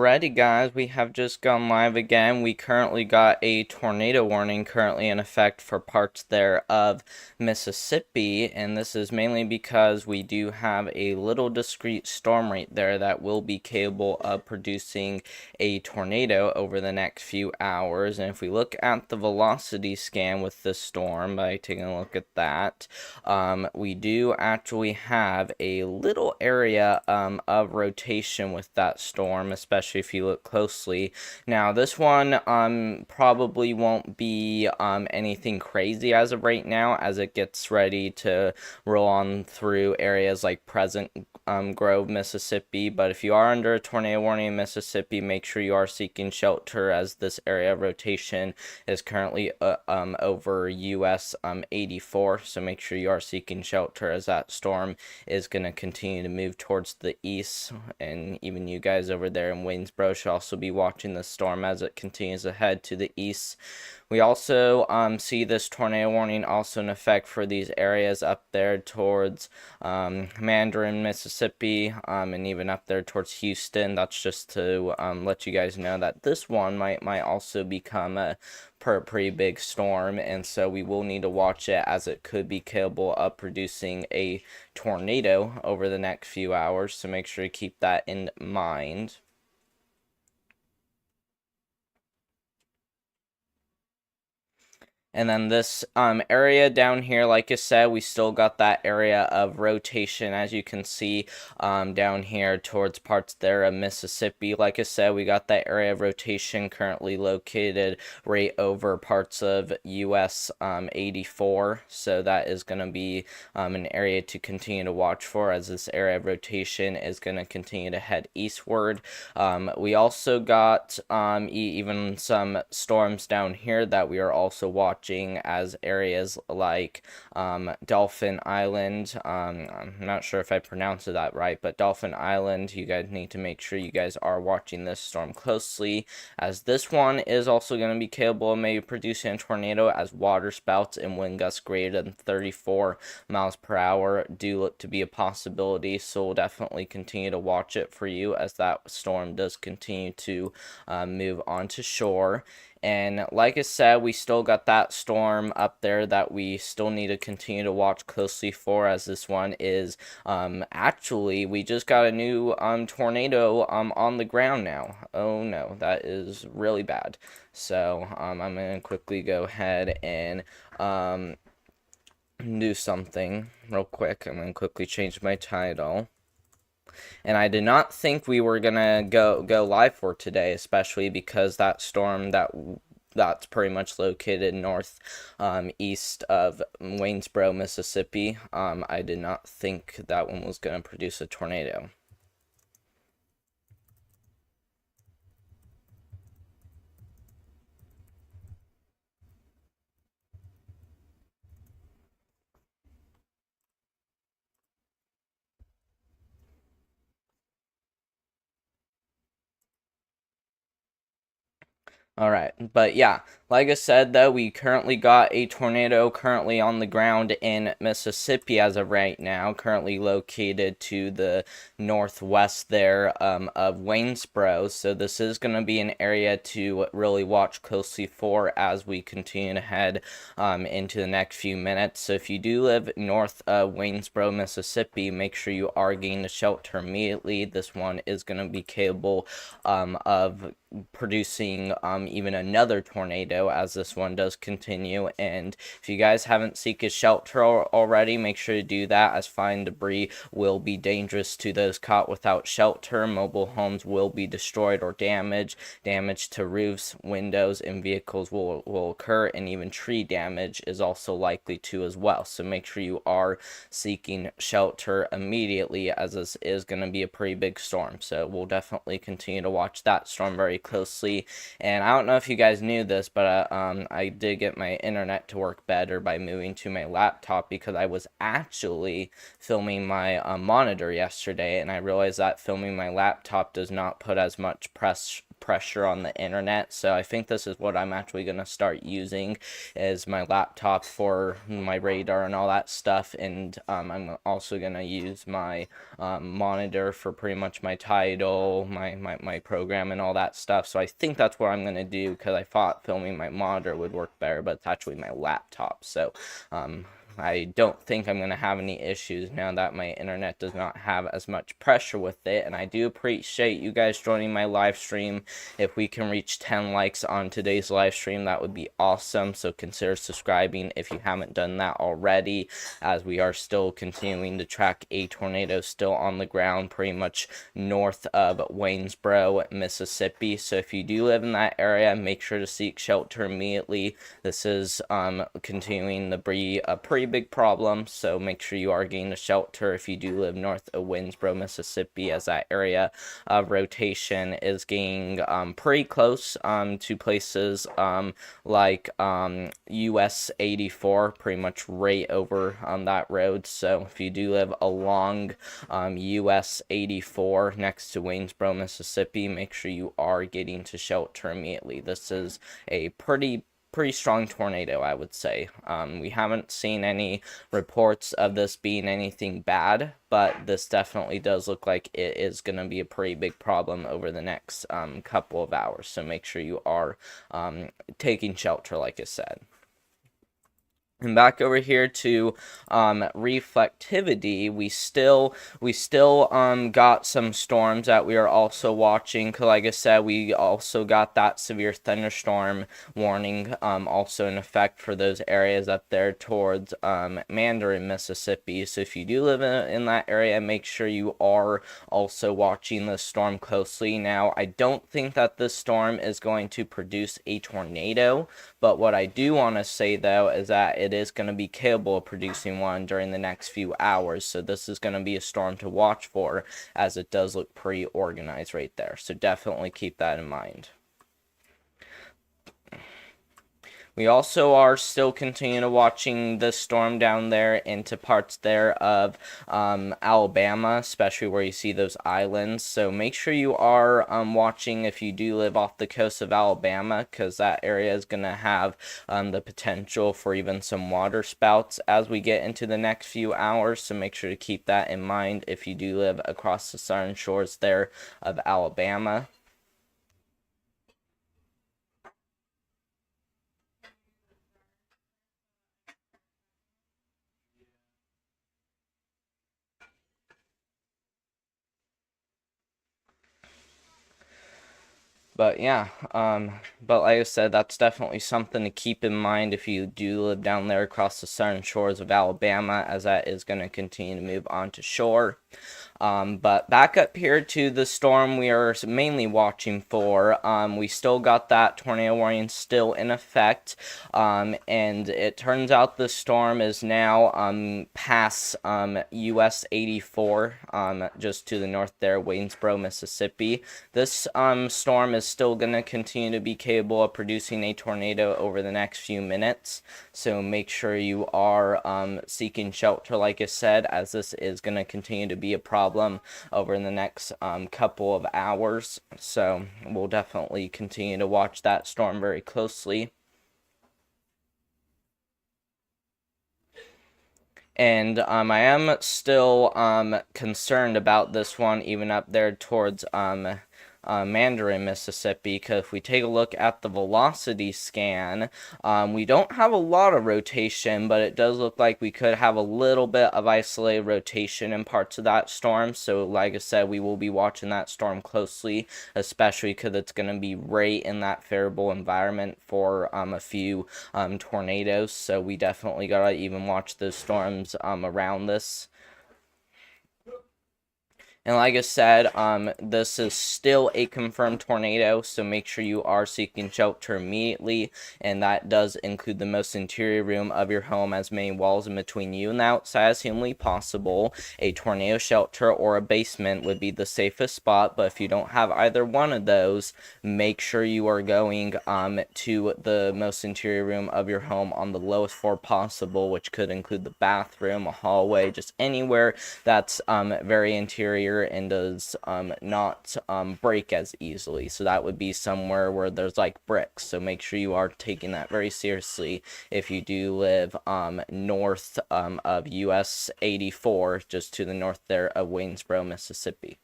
Alrighty guys, we have just gone live again. We currently got a tornado warning currently in effect for parts there of Mississippi, and this is mainly because we do have a little discrete storm right there that will be capable of producing a tornado over the next few hours. And if we look at the velocity scan with this storm by taking a look at that, we do actually have a little area of rotation with that storm, especially if you look closely. Now this one probably won't be anything crazy as of right now, as it gets ready to roll on through areas like Pleasant Grove, Mississippi. But if you are under a tornado warning in Mississippi, make sure you are seeking shelter, as this area of rotation is currently over US 84. So make sure you are seeking shelter, as that storm is going to continue to move towards the east. And even you guys over there in Waynesboro should also be watching the storm as it continues to head to the east. We also see this tornado warning also in effect for these areas up there towards Mandarin, Mississippi, and even up there towards Houston. That's just to let you guys know that this one might also become a pretty big storm, and so we will need to watch it, as it could be capable of producing a tornado over the next few hours. So make sure to keep that in mind. And then this area down here, like I said, we still got that area of rotation, as you can see down here towards parts there of Mississippi. Like I said, we got that area of rotation currently located right over parts of US 84. So that is going to be an area to continue to watch for, as this area of rotation is going to continue to head eastward. We also got even some storms down here that we are also watching, as areas like Dolphin Island. I'm not sure if I pronounced that right, but Dolphin Island, you guys need to make sure you guys are watching this storm closely, as this one is also going to be capable of maybe producing a tornado, as water spouts and wind gusts greater than 34 miles per hour do look to be a possibility. So we'll definitely continue to watch it for you, as that storm does continue to move onto shore. And like I said, we still got that storm up there that we still need to continue to watch closely for, as this one is actually, we just got a new tornado on the ground now. Oh no, that is really bad. So I'm gonna quickly go ahead and do something real quick. I'm gonna quickly change my title. And I did not think we were gonna go live for today, especially because that storm that's pretty much located north east of Waynesboro, Mississippi. I did not think that one was gonna produce a tornado. All right, but yeah, like I said, though, we currently got a tornado currently on the ground in Mississippi as of right now, currently located to the northwest there of Waynesboro. So this is going to be an area to really watch closely for as we continue to head into the next few minutes. So if you do live north of Waynesboro, Mississippi, make sure you are getting to shelter immediately. This one is going to be capable of producing even another tornado, as this one does continue. And if you guys haven't seeked shelter already, make sure to do that, as flying debris will be dangerous to those caught without shelter. Mobile homes will be destroyed or damaged. Damage to roofs, windows, and vehicles will occur, and even tree damage is also likely to as well. So make sure you are seeking shelter immediately, as this is going to be a pretty big storm. So we'll definitely continue to watch that storm very closely. And I don't know if you guys knew this, but I did get my internet to work better by moving to my laptop, because I was actually filming my monitor yesterday, and I realized that filming my laptop does not put as much pressure on the internet. So I think this is what I'm actually going to start using, is my laptop for my radar and all that stuff, and I'm also going to use my monitor for pretty much my title, my program, and all that stuff. So I think that's what I'm going to do, because I thought filming my monitor would work better, but it's actually my laptop. So I don't think I'm going to have any issues now that my internet does not have as much pressure with it. And I do appreciate you guys joining my live stream. If we can reach 10 likes on today's live stream, that would be awesome. So consider subscribing if you haven't done that already, as we are still continuing to track a tornado still on the ground pretty much north of Waynesboro, Mississippi. So if you do live in that area, make sure to seek shelter immediately. This is continuing to be a pretty big problem, so make sure you are getting a shelter if you do live north of Waynesboro, Mississippi, as that area of rotation is getting pretty close to places like US 84, pretty much right over that road. So if you do live along US 84 next to Waynesboro, Mississippi, make sure you are getting to shelter immediately. This is a pretty strong tornado, I would say. We haven't seen any reports of this being anything bad, but this definitely does look like it is going to be a pretty big problem over the next couple of hours. So make sure you are taking shelter, like I said. And back over here to reflectivity, we still got some storms that we are also watching. Like I said, we also got that severe thunderstorm warning also in effect for those areas up there towards Mandarin, Mississippi. So if you do live in that area, make sure you are also watching this storm closely. Now, I don't think that this storm is going to produce a tornado, but what I do want to say, though, is that it is going to be capable of producing one during the next few hours. So this is going to be a storm to watch for, as it does look pretty organized right there. So definitely keep that in mind. We also are still continuing to watching this storm down there into parts there of Alabama, especially where you see those islands. So make sure you are watching if you do live off the coast of Alabama, because that area is going to have the potential for even some water spouts as we get into the next few hours. So make sure to keep that in mind if you do live across the southern shores there of Alabama. But yeah, but like I said, that's definitely something to keep in mind if you do live down there across the southern shores of Alabama, as that is going to continue to move onto shore. But back up here to the storm we are mainly watching for, we still got that tornado warning still in effect, and it turns out the storm is now past US 84, just to the north there, Waynesboro, Mississippi. This storm is still going to continue to be capable of producing a tornado over the next few minutes, so make sure you are seeking shelter, like I said, as this is going to continue to be a problem over in the next couple of hours. So we'll definitely continue to watch that storm very closely. And I am still concerned about this one, even up there towards Mandarin, Mississippi, because if we take a look at the velocity scan, we don't have a lot of rotation, but it does look like we could have a little bit of isolated rotation in parts of that storm. So like I said, we will be watching that storm closely, especially because it's going to be right in that favorable environment for a few tornadoes. So we definitely got to even watch those storms around this. And like I said, this is still a confirmed tornado, so make sure you are seeking shelter immediately, and that does include the most interior room of your home, as many walls in between you and the outside as humanly possible. A tornado shelter or a basement would be the safest spot, but if you don't have either one of those, make sure you are going to the most interior room of your home on the lowest floor possible, which could include the bathroom, a hallway, just anywhere that's very interior better and does not break as easily. So that would be somewhere where there's like bricks. So make sure you are taking that very seriously if you do live north of US 84, just to the north there of Waynesboro, Mississippi.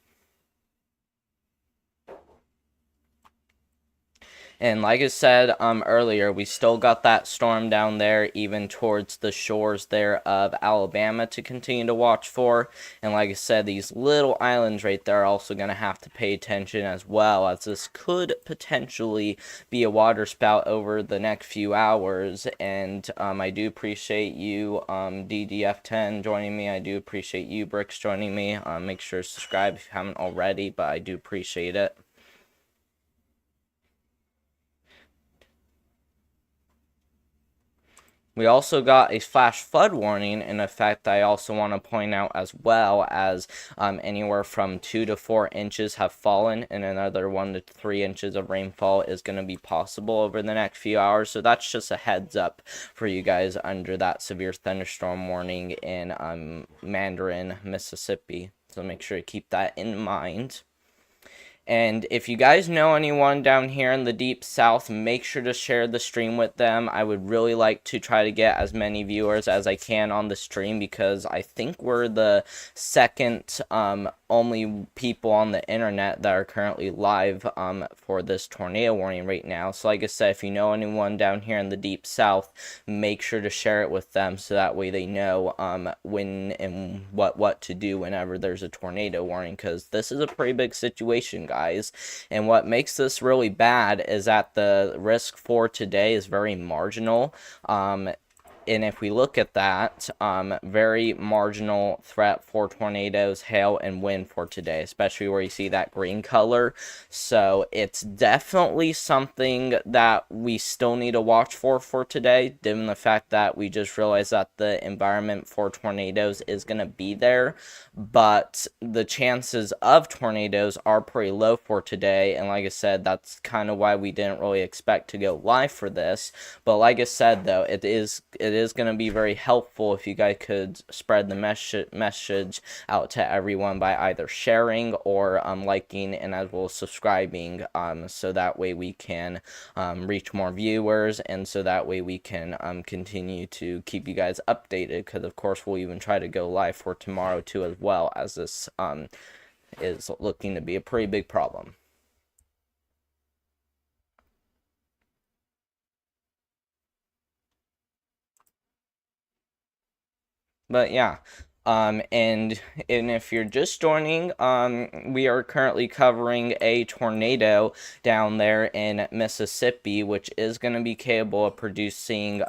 And like I said earlier, we still got that storm down there, even towards the shores there of Alabama to continue to watch for. And like I said, these little islands right there are also going to have to pay attention as well, as this could potentially be a water spout over the next few hours. And I do appreciate you, DDF10, joining me. I do appreciate you, Bricks, joining me. Make sure to subscribe if you haven't already, but I do appreciate it. We also got a flash flood warning in effect. I also want to point out, as well, as anywhere from 2 to 4 inches have fallen, and another 1 to 3 inches of rainfall is going to be possible over the next few hours. So that's just a heads up for you guys under that severe thunderstorm warning in Mandarin, Mississippi. So make sure to keep that in mind. And if you guys know anyone down here in the deep south, make sure to share the stream with them. I would really like to try to get as many viewers as I can on the stream, because I think we're the second only people on the internet that are currently live for this tornado warning right now. So like I said, if you know anyone down here in the deep south, make sure to share it with them, so that way they know when and what to do whenever there's a tornado warning, because this is a pretty big situation, guys. And what makes this really bad is that the risk for today is very marginal. And if we look at that, very marginal threat for tornadoes, hail, and wind for today, especially where you see that green color. So it's definitely something that we still need to watch for today, given the fact that we just realized that the environment for tornadoes is going to be there. But the chances of tornadoes are pretty low for today. And like I said, that's kind of why we didn't really expect to go live for this. But like I said, though, it is going to be very helpful if you guys could spread the message out to everyone by either sharing or liking, and as well as subscribing, so that way we can reach more viewers, and so that way we can continue to keep you guys updated, because of course we'll even try to go live for tomorrow too, as well, as this is looking to be a pretty big problem. But yeah, and if you're just joining, we are currently covering a tornado down there in Mississippi, which is going to be capable of producing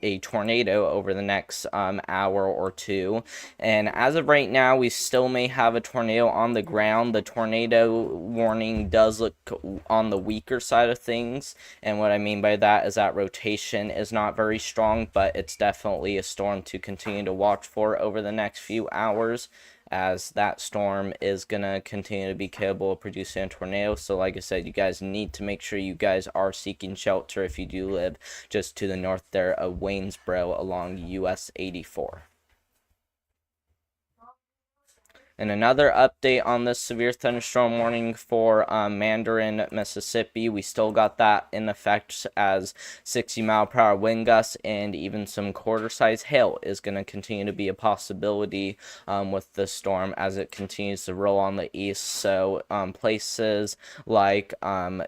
a tornado over the next hour or two. And as of right now, we still may have a tornado on the ground. The tornado warning does look on the weaker side of things, and what I mean by that is that rotation is not very strong, but it's definitely a storm to continue to watch for over the next few hours, as that storm is going to continue to be capable of producing a tornado. So like I said, you guys need to make sure you guys are seeking shelter if you do live just to the north there of Waynesboro along US 84. And another update on this severe thunderstorm warning for Mandarin, Mississippi. We still got that in effect, as 60-mile-per-hour wind gusts and even some quarter-size hail is going to continue to be a possibility with the storm as it continues to roll on the east. So places like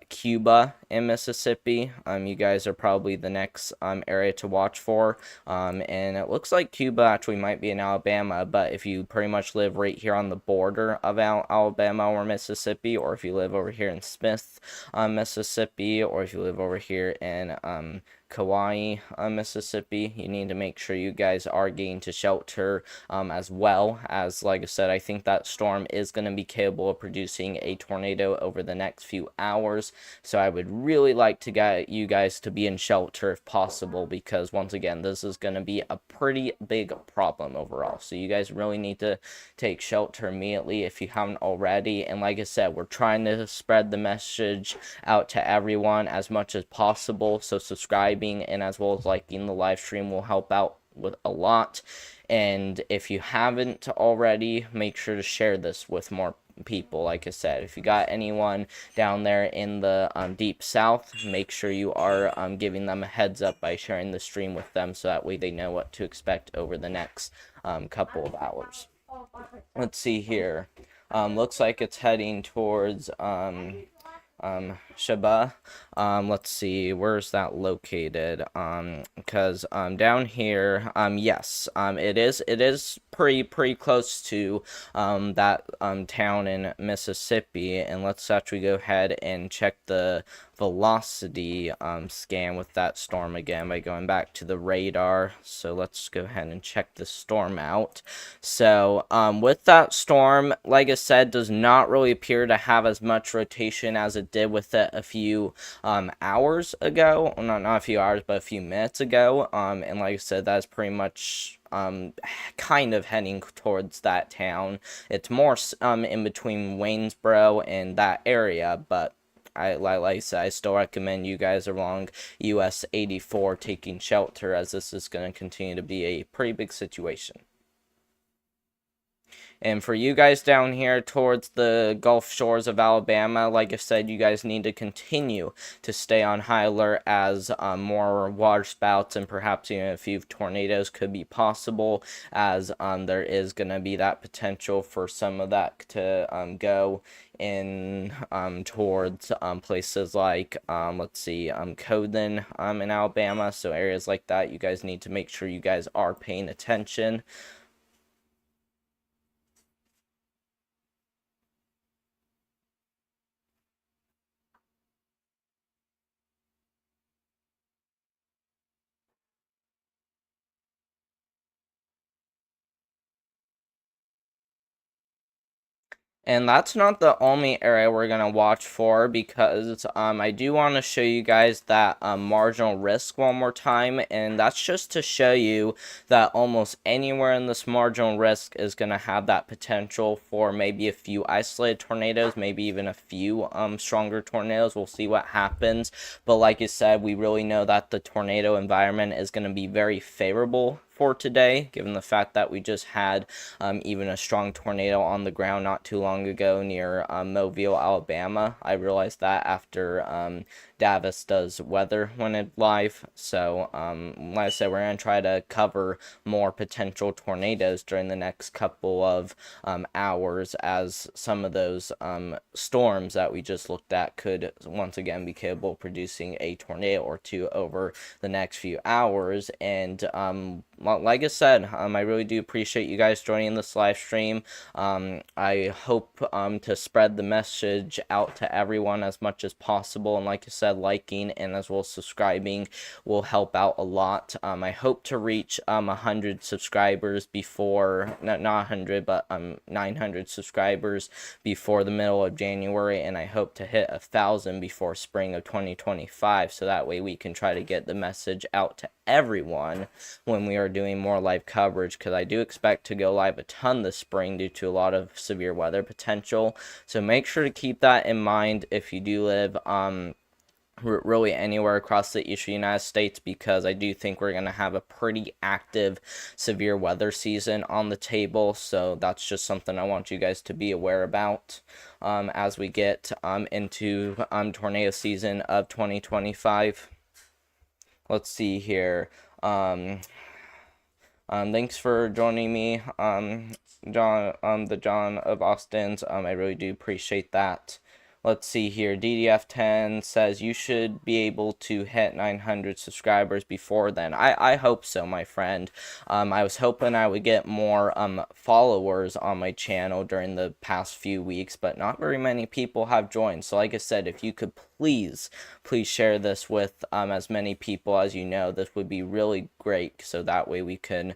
Cuba in Mississippi, you guys are probably the next area to watch for. And it looks like Cuba actually might be in Alabama, but if you pretty much live right here on the border of Alabama or Mississippi, or if you live over here in Smith, Mississippi, or if you live over here in Kauai, Mississippi, you need to make sure you guys are getting to shelter, as well, as like I said, I think that storm is going to be capable of producing a tornado over the next few hours. So I would really like to get you guys to be in shelter if possible, because once again, this is going to be a pretty big problem overall. So you guys really need to take shelter immediately if you haven't already. And like I said, we're trying to spread the message out to everyone as much as possible, so subscribing and as well as liking the live stream will help out with a lot. And if you haven't already, make sure to share this with more people. Like I said, if you got anyone down there in the deep south, make sure you are giving them a heads up by sharing the stream with them, so that way they know what to expect over the next couple of hours. Let's see here. Looks like it's heading towards Shaba. Let's see, where's that located? Because down here, yes, it is pretty close to that town in Mississippi. And let's actually go ahead and check the velocity scan with that storm again by going back to the radar. So let's go ahead and check the storm out. So with that storm, like I said, does not really appear to have as much rotation as it did with it a few hours ago. Well, not a few hours, but a few minutes ago. And like I said, that's pretty much kind of heading towards that town. It's more in between Waynesboro and that area, but like I said, I still recommend you guys along US 84 taking shelter, as this is going to continue to be a pretty big situation. And for you guys down here towards the Gulf Shores of Alabama, like I said, you guys need to continue to stay on high alert, as more water spouts and perhaps even a few tornadoes could be possible, as there is going to be that potential for some of that to go in towards places like let's see, Cothan in Alabama. So areas like that, you guys need to make sure you guys are paying attention. And that's not the only area we're going to watch for, because I do want to show you guys that marginal risk one more time. And that's just to show you that almost anywhere in this marginal risk is going to have that potential for maybe a few isolated tornadoes, maybe even a few stronger tornadoes. We'll see what happens. But like I said, we really know that the tornado environment is going to be very favorable for today, given the fact that we just had even a strong tornado on the ground not too long ago near Mobile, Alabama. I realized that after Davis does weather when it live. So like I said, we're going to try to cover more potential tornadoes during the next couple of hours, as some of those storms that we just looked at could once again be capable of producing a tornado or two over the next few hours. And like I said, I really do appreciate you guys joining this live stream. I hope to spread the message out to everyone as much as possible. And like I said, liking and as well as subscribing will help out a lot. I hope to reach 100 subscribers before, not 100, but 900 subscribers before the middle of January. And I hope to hit 1,000 before spring of 2025. So that way we can try to get the message out to everyone when we are doing more live coverage, because I do expect to go live a ton this spring due to a lot of severe weather potential. So make sure to keep that in mind if you do live really anywhere across the eastern United States, because I do think we're going to have a pretty active severe weather season on the table. So that's just something I want you guys to be aware about as we get into tornado season of 2025. Let's see here. Thanks for joining me, John, the John of Austin's. I really do appreciate that. Let's see here. DDF10 says you should be able to hit 900 subscribers before then. I hope so, my friend. I was hoping I would get more followers on my channel during the past few weeks, but not very many people have joined. So like I said, if you could please share this with as many people as you know, this would be really great, so that way we can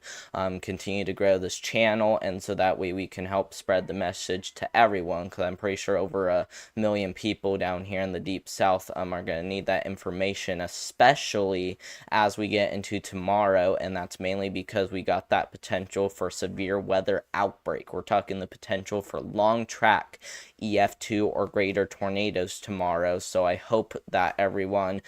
continue to grow this channel, and so that way we can help spread the message to everyone, because I'm pretty sure over 1 million million people down here in the deep south are going to need that information, especially as we get into tomorrow, and that's mainly because we got that potential for severe weather outbreak. We're talking the potential for long track EF2 or greater tornadoes tomorrow, so I hope that everyone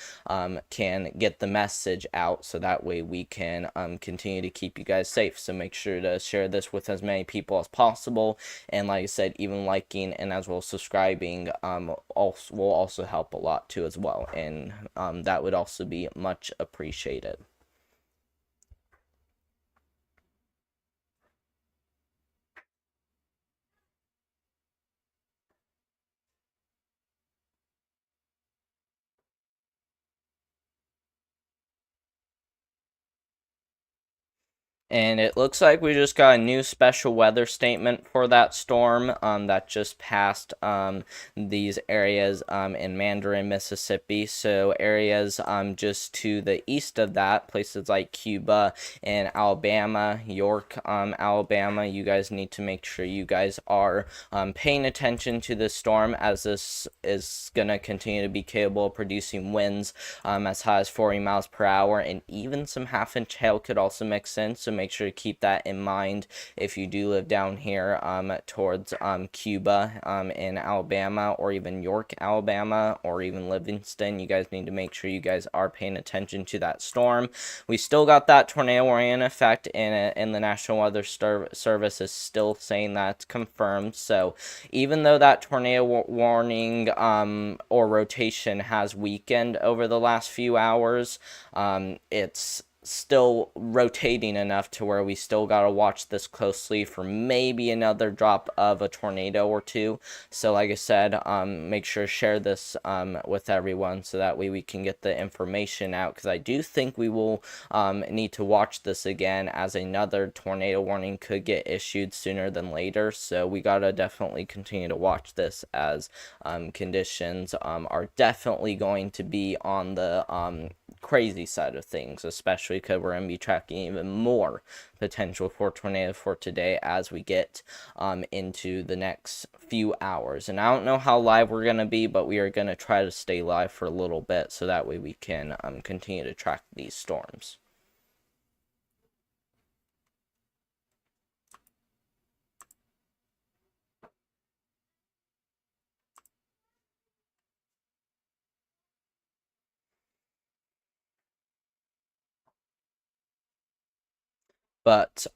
can get the message out, so that way we can continue to keep you guys safe. So make sure to share this with as many people as possible, and like I said, even liking and as well as subscribing will also help a lot too as well, and that would also be much appreciated. And it looks like we just got a new special weather statement for that storm that just passed these areas in Mandarin, Mississippi. So areas just to the east of that, places like Cuba and Alabama, York, Alabama, you guys need to make sure you guys are paying attention to this storm, as this is going to continue to be capable of producing winds as high as 40 miles per hour, and even some half-inch hail could also mix in. So make sure to keep that in mind if you do live down here towards Cuba in Alabama, or even York, Alabama, or even Livingston. You guys need to make sure you guys are paying attention to that storm. We still got that tornado warning in effect, and the National Weather Service is still saying that's confirmed. So even though that tornado warning or rotation has weakened over the last few hours, it's still rotating enough to where we still got to watch this closely for maybe another drop of a tornado or two. So like I said, make sure to share this with everyone, so that way we can get the information out, because I do think we will need to watch this again, as another tornado warning could get issued sooner than later. So we got to definitely continue to watch this, as conditions are definitely going to be on the crazy side of things, especially because we're going to be tracking even more potential for tornado for today as we get into the next few hours. And I don't know how live we're going to be, but we are going to try to stay live for a little bit, so that way we can continue to track these storms. But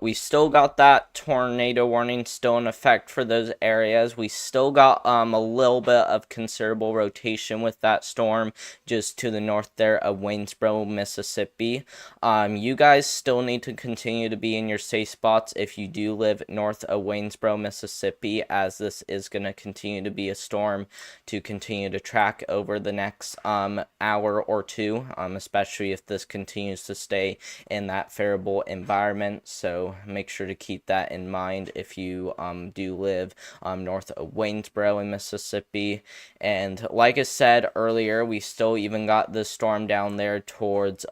we still got that tornado warning still in effect for those areas. We still got a little bit of considerable rotation with that storm just to the north there of Waynesboro, Mississippi. You guys still need to continue to be in your safe spots if you do live north of Waynesboro, Mississippi, as this is going to continue to be a storm to continue to track over the next hour or two, especially if this continues to stay in that favorable environment. So make sure to keep that in mind if you do live north of Waynesboro in Mississippi. And like I said earlier, we still even got this storm down there towards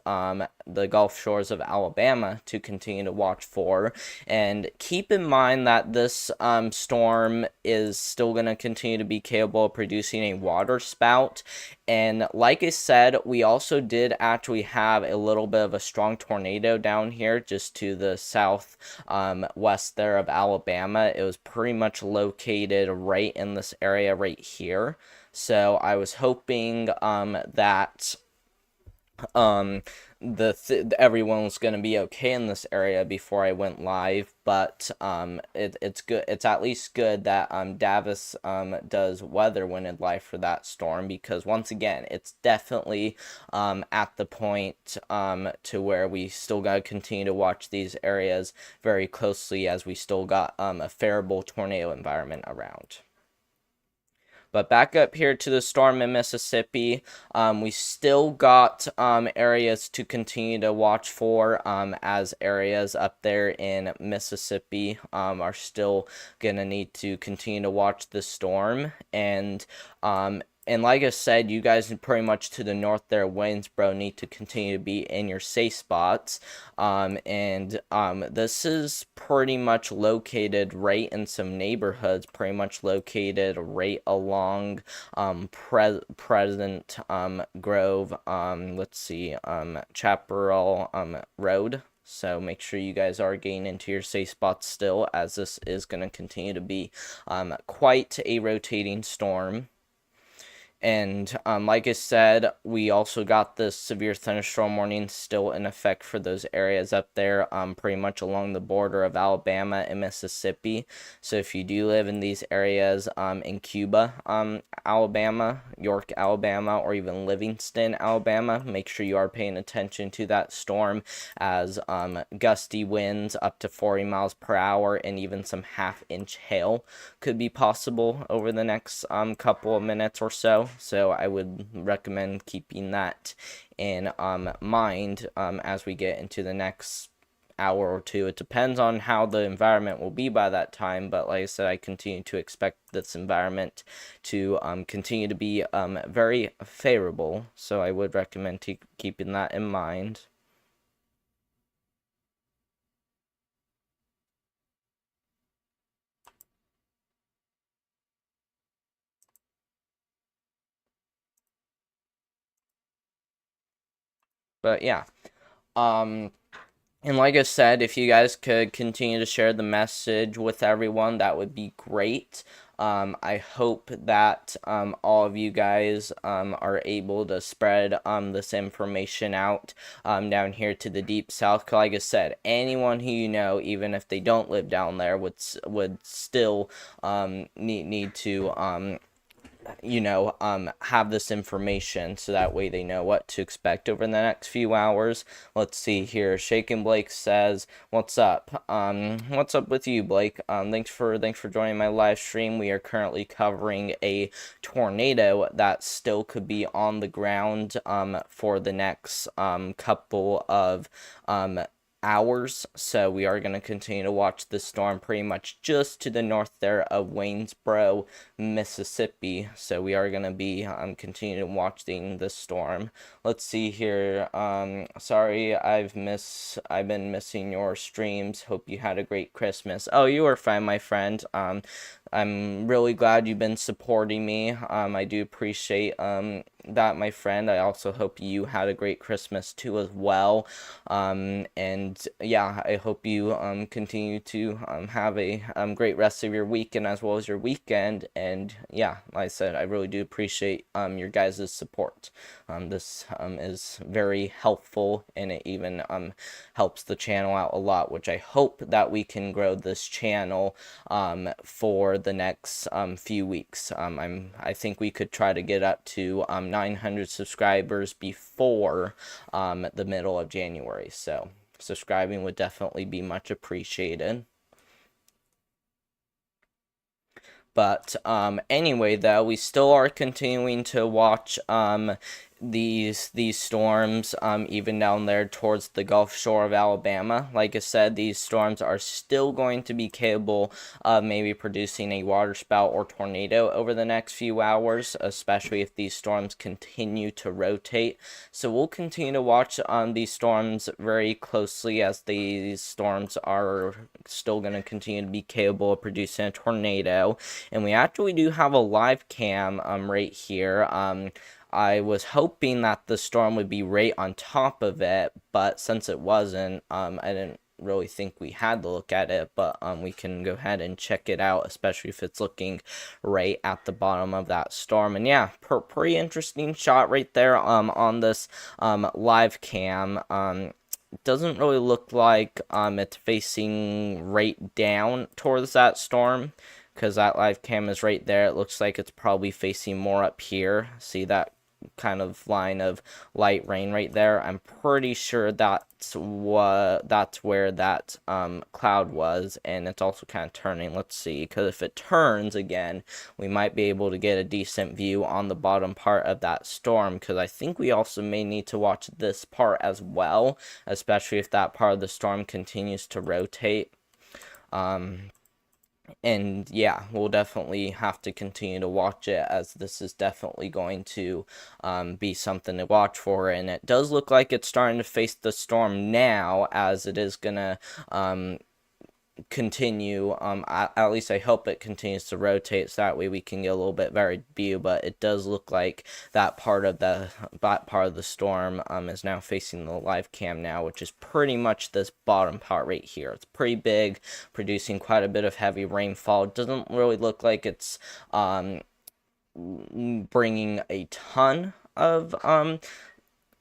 the Gulf shores of Alabama to continue to watch for. And keep in mind that this storm is still going to continue to be capable of producing a water spout. And like I said, we also did actually have a little bit of a strong tornado down here just to the south west there of Alabama. It was pretty much located right in this area right here. So I was hoping that everyone was going to be okay in this area before I went live, but it's good. It's at least good that Davis does weather winded live for that storm, because once again, it's definitely at the point to where we still got to continue to watch these areas very closely, as we still got a favorable tornado environment around. But back up here to the storm in Mississippi, we still got areas to continue to watch for, as areas up there in Mississippi are still going to need to continue to watch the storm. And and like I said, you guys pretty much to the north there, Waynesboro, need to continue to be in your safe spots. This is pretty much located right in some neighborhoods, pretty much located right along President Grove, let's see, Chaparral Road. So make sure you guys are getting into your safe spots still, as this is going to continue to be quite a rotating storm. And like I said, we also got this severe thunderstorm warning still in effect for those areas up there, pretty much along the border of Alabama and Mississippi. So if you do live in these areas in Cuba, Alabama, York, Alabama, or even Livingston, Alabama, make sure you are paying attention to that storm, as gusty winds up to 40 miles per hour and even some half-inch hail could be possible over the next couple of minutes or so. So I would recommend keeping that in mind as we get into the next hour or two. It depends on how the environment will be by that time, but like I said, I continue to expect this environment to continue to be very favorable. So I would recommend keeping that in mind. But yeah, and like I said, if you guys could continue to share the message with everyone, that would be great. I hope that all of you guys are able to spread this information out down here to the Deep South. 'Cause like I said, anyone who you know, even if they don't live down there, would still need to have this information, so that way they know what to expect over the next few hours. Let's see here. Shaken Blake says, "What's up? What's up with you, Blake? Thanks for joining my live stream. We are currently covering a tornado that still could be on the ground for the next couple of hours. So we are going to continue to watch the storm pretty much just to the north there of Waynesboro, Mississippi. So we are going to be continuing watching the storm. Let's see here. Sorry, I've been missing your streams. Hope you had a great Christmas. Oh, you are fine, my friend. I'm really glad you've been supporting me. I do appreciate that, my friend. I also hope you had a great Christmas too as well. And yeah, I hope you continue to have a great rest of your weekend as well as your weekend. And yeah, like I said, I really do appreciate your guys' support. This is very helpful, and it even helps the channel out a lot, which I hope that we can grow this channel for the next few weeks. I think we could try to get up to 900 subscribers before the middle of January. So subscribing would definitely be much appreciated. But anyway, though, we still are continuing to watch these storms even down there towards the Gulf Shore of Alabama. Like I said, these storms are still going to be capable of maybe producing a waterspout or tornado over the next few hours, especially if these storms continue to rotate. So we'll continue to watch these storms very closely, as these storms are still going to continue to be capable of producing a tornado. And we actually do have a live cam right here. I was hoping that the storm would be right on top of it, but since it wasn't, I didn't really think we had to look at it, but we can go ahead and check it out, especially if it's looking right at the bottom of that storm. And yeah, pretty interesting shot right there on this live cam. It doesn't really look like it's facing right down towards that storm, because that live cam is right there. It looks like it's probably facing more up here. See that kind of line of light rain right there? I'm pretty sure that's where that cloud was, and it's also kind of turning. Let's see, because if it turns again, we might be able to get a decent view on the bottom part of that storm, because I think we also may need to watch this part as well, especially if that part of the storm continues to rotate. And yeah, we'll definitely have to continue to watch it, as this is definitely going to be something to watch for. And it does look like it's starting to face the storm now, as it is gonna continue. At least I hope it continues to rotate, so that way we can get a little bit varied view. But it does look like that part of the storm is now facing the live cam now, which is pretty much this bottom part right here. It's pretty big, producing quite a bit of heavy rainfall. It doesn't really look like it's bringing a ton of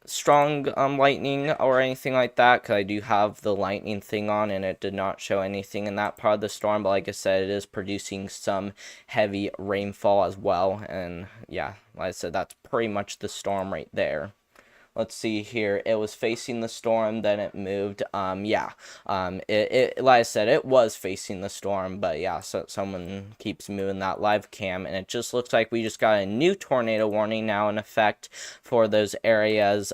strong lightning or anything like that, because I do have the lightning thing on and it did not show anything in that part of the storm. But like I said, it is producing some heavy rainfall as well. And yeah, like I said, that's pretty much the storm right there. Let's see here. It was facing the storm, then it moved. It like I said, it was facing the storm, but yeah, so someone keeps moving that live cam, and it just looks like we just got a new tornado warning now in effect for those areas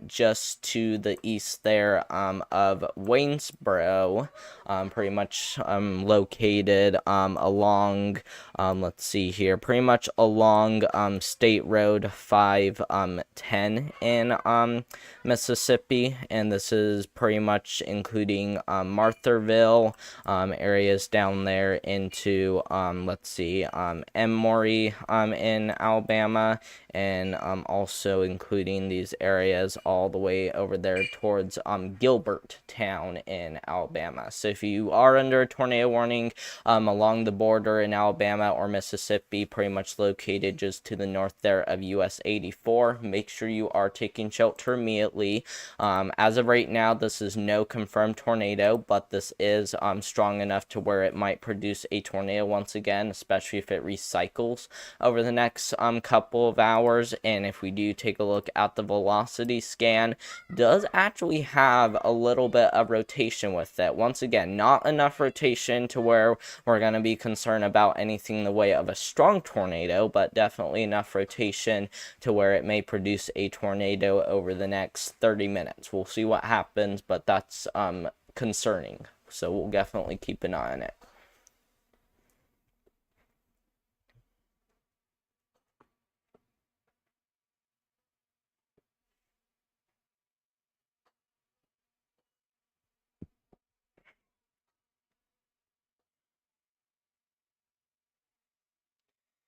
just to the east there of Waynesboro, pretty much located along let's see here, pretty much along State Road 510 in Mississippi, and this is pretty much including Marthaville, areas down there into let's see, Emory in Alabama, and also including these areas all the way over there towards Gilbert Town in Alabama. So if you are under a tornado warning along the border in Alabama or Mississippi, pretty much located just to the north there of US 84, make sure you are taking shelter immediately. As of right now, this is no confirmed tornado, but this is strong enough to where it might produce a tornado once again, especially if it recycles over the next couple of hours. And if we do take a look at the velocity scan, does actually have a little bit of rotation with it. Once again, not enough rotation to where we're going to be concerned about anything in the way of a strong tornado, but definitely enough rotation to where it may produce a tornado over the next 30 minutes. We'll see what happens, but that's concerning. So we'll definitely keep an eye on it.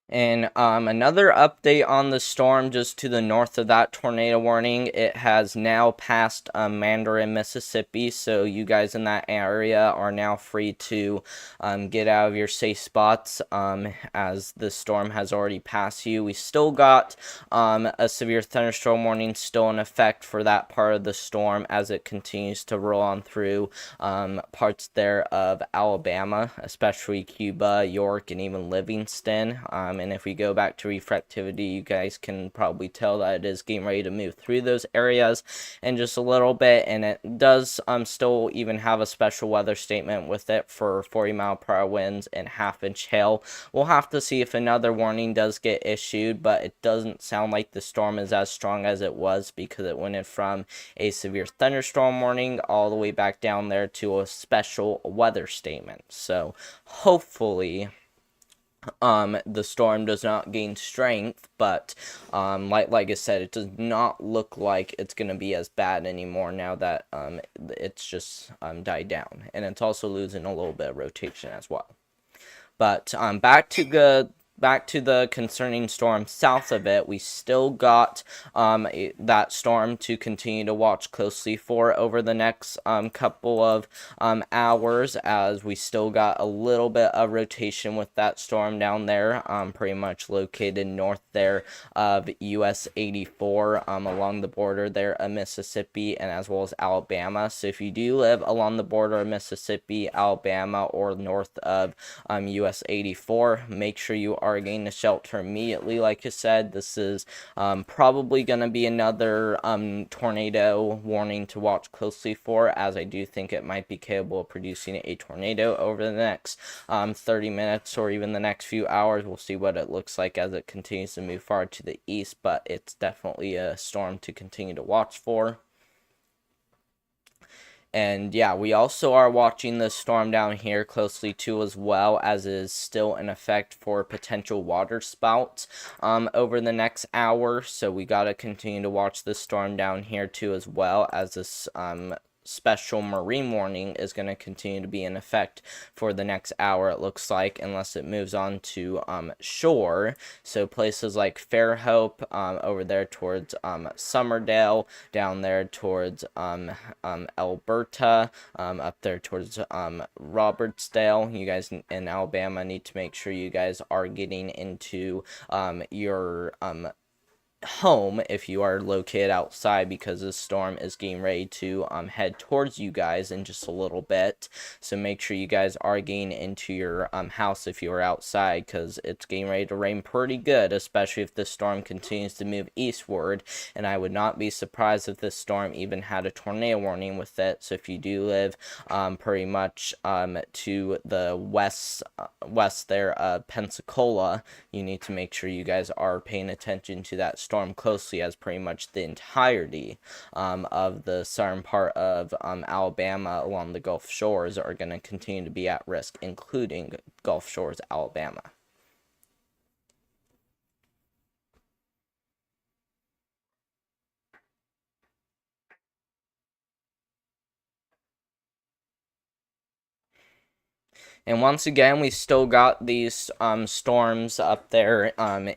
And another update on the storm just to the north of that tornado warning. It has now passed Mandarin, Mississippi. So you guys in that area are now free to get out of your safe spots as the storm has already passed you. We still got a severe thunderstorm warning still in effect for that part of the storm as it continues to roll on through parts there of Alabama, especially Cuba, York, and even Livingston. And if we go back to reflectivity, you guys can probably tell that it is getting ready to move through those areas in just a little bit. And it does still even have a special weather statement with it for 40-mile-per-hour winds and half-inch hail. We'll have to see if another warning does get issued, but it doesn't sound like the storm is as strong as it was, because it went in from a severe thunderstorm warning all the way back down there to a special weather statement. So hopefully the storm does not gain strength, but like I said, it does not look like it's going to be as bad anymore now that it's just died down, and it's also losing a little bit of rotation as well. But back to the concerning storm south of it. We still got that storm to continue to watch closely for over the next couple of hours, as we still got a little bit of rotation with that storm down there, pretty much located north there of US 84, along the border there of Mississippi and as well as Alabama. So if you do live along the border of Mississippi, Alabama, or north of US 84, make sure you are getting to shelter immediately. Like I said, this is probably going to be another tornado warning to watch closely for, as I do think it might be capable of producing a tornado over the next 30 minutes or even the next few hours. We'll see what it looks like as it continues to move far to the east, but it's definitely a storm to continue to watch for. And yeah, we also are watching the storm down here closely too, as well, as it is still in effect for potential water spouts over the next hour. So we got to continue to watch the storm down here too, as well, as this special marine warning is going to continue to be in effect for the next hour, it looks like, unless it moves on to shore. So places like Fairhope, over there towards Summerdale, down there towards Alberta, up there towards Robertsdale. You guys in Alabama need to make sure you guys are getting into your home if you are located outside, because this storm is getting ready to head towards you guys in just a little bit. So make sure you guys are getting into your house if you are outside, because it's getting ready to rain pretty good, especially if this storm continues to move eastward. And I would not be surprised if this storm even had a tornado warning with it. So if you do live pretty much to the west there of Pensacola, you need to make sure you guys are paying attention to that storm closely, as pretty much the entirety of the southern part of Alabama along the Gulf Shores are going to continue to be at risk, including Gulf Shores, Alabama. And once again, we still got these storms up there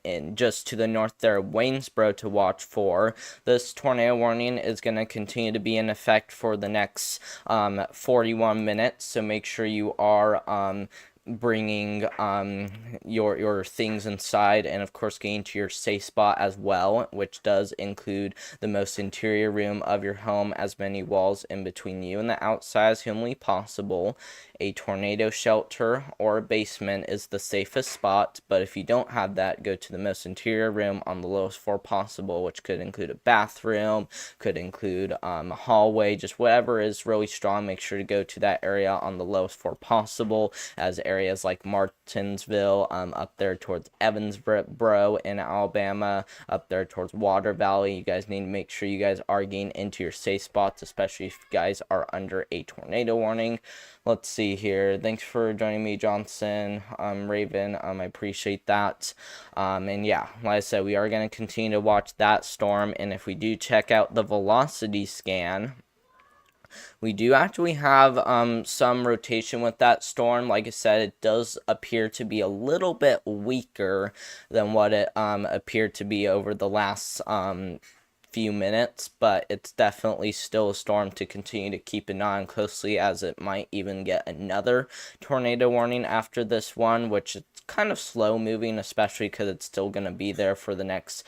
in just to the north there of Waynesboro to watch for. This tornado warning is going to continue to be in effect for the next 41 minutes, so make sure you are bringing your things inside, and of course getting to your safe spot as well, which does include the most interior room of your home, as many walls in between you and the outside as humanly possible. A tornado shelter or a basement is the safest spot, but if you don't have that, go to the most interior room on the lowest floor possible, which could include a bathroom, could include a hallway, just whatever is really strong. Make sure to go to that area on the lowest floor possible, as areas like Martinsville, up there towards Evansboro in Alabama, up there towards Water Valley, you guys need to make sure you guys are getting into your safe spots, especially if you guys are under a tornado warning. Let's see here. Thanks for joining me, Johnson, Raven. I appreciate that. And yeah, like I said, we are going to continue to watch that storm. And if we do check out the velocity scan, we do actually have some rotation with that storm. Like I said, it does appear to be a little bit weaker than what it appeared to be over the last few minutes, but it's definitely still a storm to continue to keep an eye on closely, as it might even get another tornado warning after this one, which is kind of slow moving, especially because it's still going to be there for the next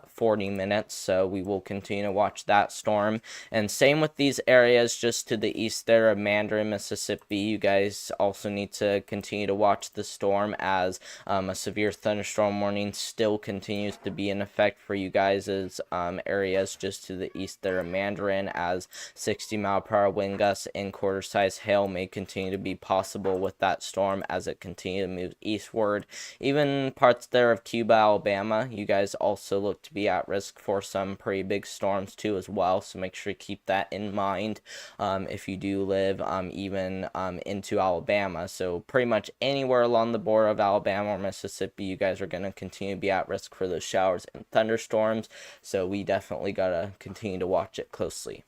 40 minutes. So we will continue to watch that storm. And same with these areas just to the east there of Mandarin, Mississippi. You guys also need to continue to watch the storm, as a severe thunderstorm warning still continues to be in effect for you guys' areas just to the east there of Mandarin, as 60-mile-per-hour wind gusts and quarter-size hail may continue to be possible with that storm as it continues to move eastward. Even parts there of Cuba, Alabama, you guys also look to be at risk for some pretty big storms too as well, so make sure to keep that in mind if you do live even into Alabama. So pretty much anywhere along the border of Alabama or Mississippi, you guys are going to continue to be at risk for those showers and thunderstorms, so we definitely got to continue to watch it closely.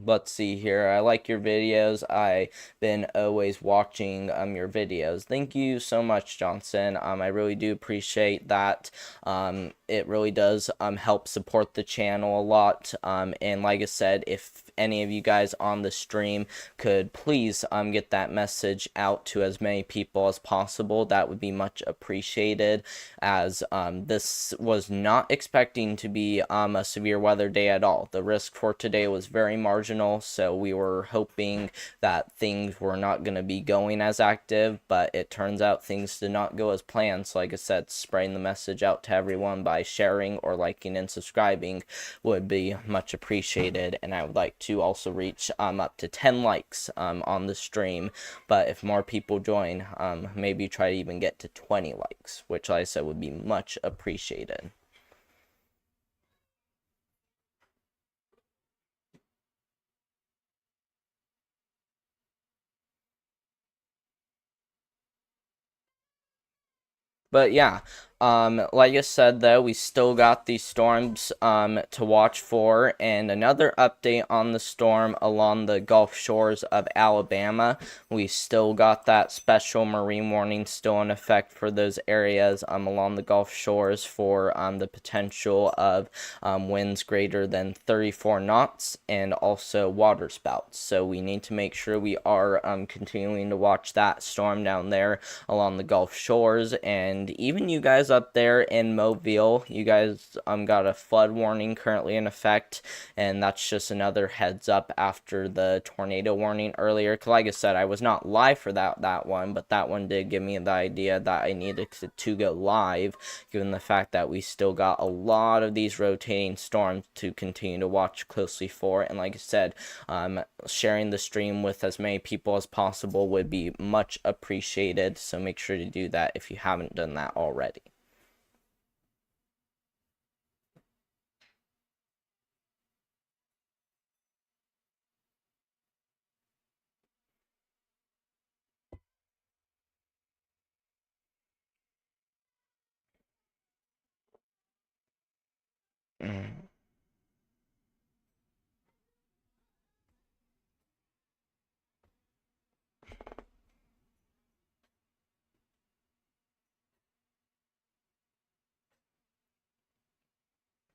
Let's see here. I like your videos. I've been always watching your videos. Thank you so much, Johnson. I really do appreciate that. It really does help support the channel a lot. And like I said, if any of you guys on the stream could please get that message out to as many people as possible, that would be much appreciated, as this was not expecting to be a severe weather day at all. The risk for today was very marginal, so we were hoping that things were not going to be going as active, but it turns out things did not go as planned. So like I said, spreading the message out to everyone by sharing or liking and subscribing would be much appreciated, and I would like to also reach up to 10 likes on the stream, but if more people join, maybe try to even get to 20 likes, which like I said would be much appreciated. But yeah, like I said, though, we still got these storms to watch for. And another update on the storm along the Gulf shores of Alabama. We still got that special marine warning still in effect for those areas along the Gulf shores for the potential of winds greater than 34 knots and also water spouts. So we need to make sure we are continuing to watch that storm down there along the Gulf shores. And even you guys up there in Mobile, you guys got a flood warning currently in effect, and that's just another heads up after the tornado warning earlier. 'Cause like I said, I was not live for that one, but that one did give me the idea that I needed to go live, given the fact that we still got a lot of these rotating storms to continue to watch closely for. And like I said, sharing the stream with as many people as possible would be much appreciated, so make sure to do that if you haven't done that already. Mm.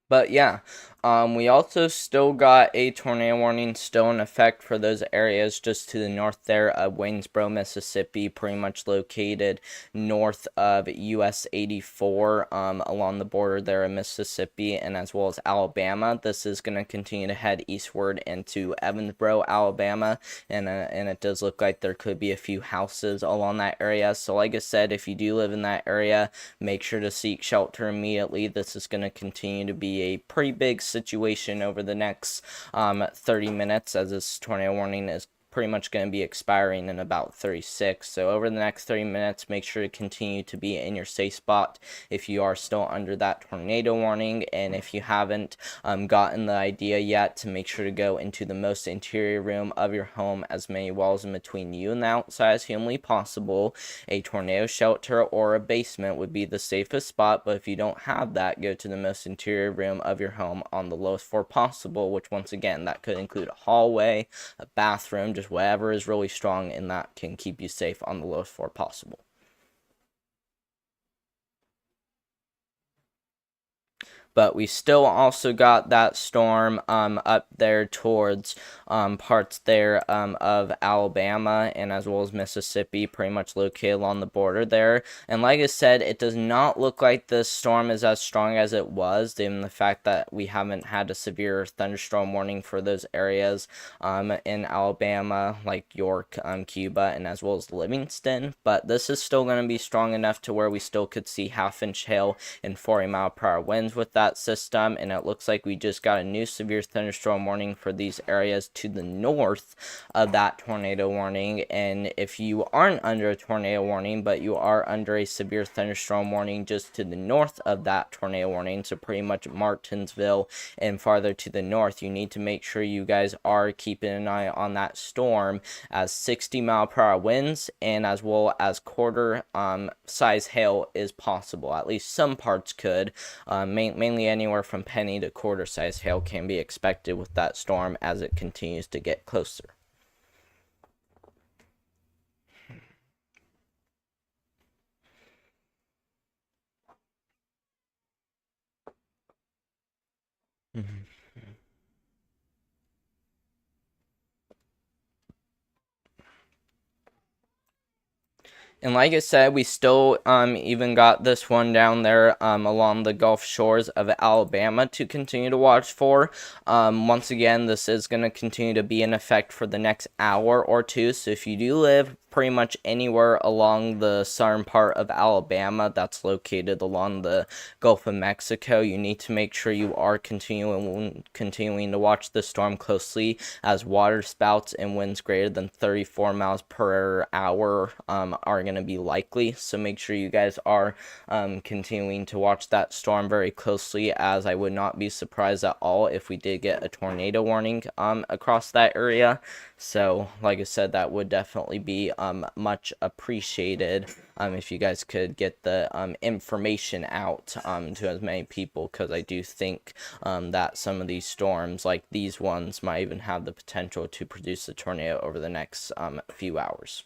But yeah, we also still got a tornado warning still in effect for those areas just to the north there of Waynesboro, Mississippi, pretty much located north of US 84 along the border there in Mississippi and as well as Alabama. This is going to continue to head eastward into Evansboro, Alabama, and it does look like there could be a few houses along that area. So like I said, if you do live in that area, make sure to seek shelter immediately. This is going to continue to be a pretty big situation over the next 30 minutes, as this tornado warning is pretty much going to be expiring in about 36. So over the next 30 minutes, make sure to continue to be in your safe spot if you are still under that tornado warning. And if you haven't gotten the idea yet, to make sure to go into the most interior room of your home, as many walls in between you and the outside as humanly possible. A tornado shelter or a basement would be the safest spot, but if you don't have that, go to the most interior room of your home on the lowest floor possible, which once again, that could include a hallway, a bathroom, just whatever is really strong and that can keep you safe on the lowest floor possible. But we still also got that storm up there towards parts there of Alabama and as well as Mississippi, pretty much located along the border there. And like I said, it does not look like this storm is as strong as it was, given the fact that we haven't had a severe thunderstorm warning for those areas in Alabama, like York, Cuba, and as well as Livingston. But this is still going to be strong enough to where we still could see half-inch hail and 40-mile-per-hour winds with that system. And it looks like we just got a new severe thunderstorm warning for these areas to the north of that tornado warning. And if you aren't under a tornado warning, but you are under a severe thunderstorm warning just to the north of that tornado warning, so pretty much Martinsville and farther to the north, you need to make sure you guys are keeping an eye on that storm, as 60-mile-per-hour winds and as well as quarter size hail is possible. At least some parts could. Mainly anywhere from penny to quarter size hail can be expected with that storm as it continues to get closer. Mm-hmm. And like I said, we still even got this one down there along the Gulf shores of Alabama to continue to watch for. Once again, this is going to continue to be in effect for the next hour or two. So if you do live pretty much anywhere along the southern part of Alabama that's located along the Gulf of Mexico, you need to make sure you are continuing to watch the storm closely, as water spouts and winds greater than 34 miles per hour are going to be likely. So make sure you guys are continuing to watch that storm very closely, as I would not be surprised at all if we did get a tornado warning across that area. So like I said, that would definitely be much appreciated if you guys could get the information out to as many people, because I do think that some of these storms, like these ones, might even have the potential to produce a tornado over the next few hours.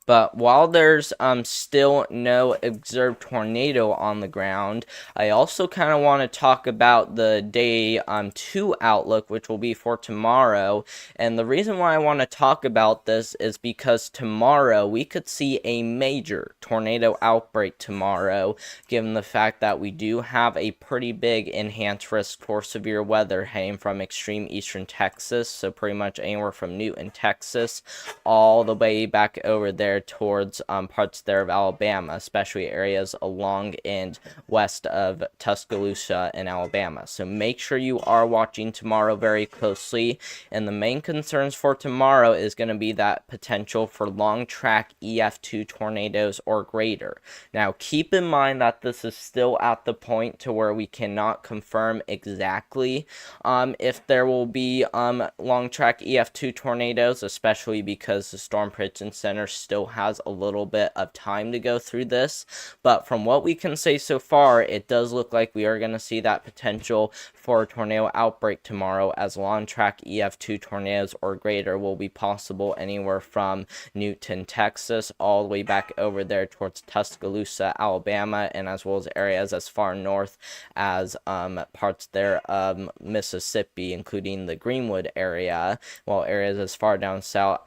But while there's still no observed tornado on the ground, I also kind of want to talk about the day 2 outlook, which will be for tomorrow. And the reason why I want to talk about this is because tomorrow we could see a major tornado outbreak tomorrow, given the fact that we do have a pretty big enhanced risk for severe weather heading from extreme eastern Texas, so pretty much anywhere from Newton, Texas, all the way back over there towards parts there of Alabama, especially areas along and west of Tuscaloosa in Alabama. So make sure you are watching tomorrow very closely. And the main concerns for tomorrow is going to be that potential for long track EF2 tornadoes or greater. Now keep in mind that this is still at the point to where we cannot confirm exactly if there will be long track EF2 tornadoes, especially because the Storm Prediction Center still has a little bit of time to go through this. But from what we can say so far, it does look like we are going to see that potential for a tornado outbreak tomorrow, as long track EF2 tornadoes or greater will be possible anywhere from Newton, Texas, all the way back over there towards Tuscaloosa, Alabama, and as well as areas as far north as parts there of Mississippi, including the Greenwood area, while areas as far down south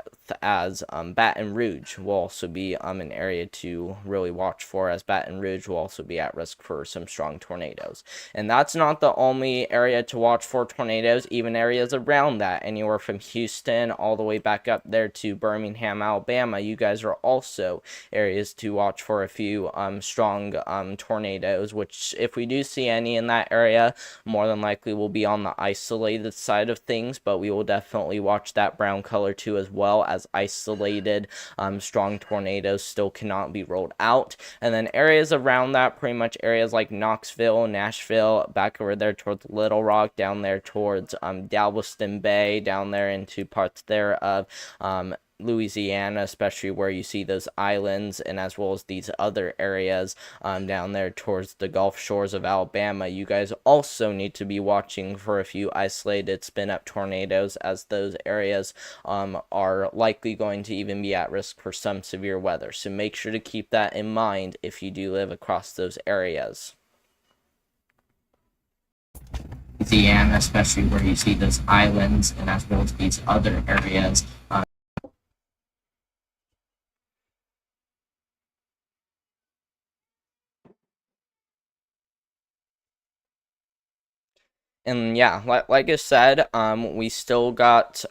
as Baton Rouge will also be an area to really watch for, as Baton Rouge will also be at risk for some strong tornadoes. And that's not the only area to watch for tornadoes. Even areas around that, anywhere from Houston all the way back up there to Birmingham, Alabama, you guys are also areas to watch for a few strong tornadoes, which if we do see any in that area, more than likely will be on the isolated side of things, but we will definitely watch that brown color too, as well as isolated strong tornadoes still cannot be ruled out. And then areas around that, pretty much areas like Knoxville, Nashville, back over there towards Little Rock, down there towards Galveston Bay, down there into parts there of Louisiana, especially where you see those islands, and as well as these other areas down there towards the Gulf Shores of Alabama. You guys also need to be watching for a few isolated spin-up tornadoes, as those areas are likely going to even be at risk for some severe weather. So make sure to keep that in mind if you do live across those areas. Louisiana, especially where you see those islands, and as well as these other areas. And yeah, like I said, we still got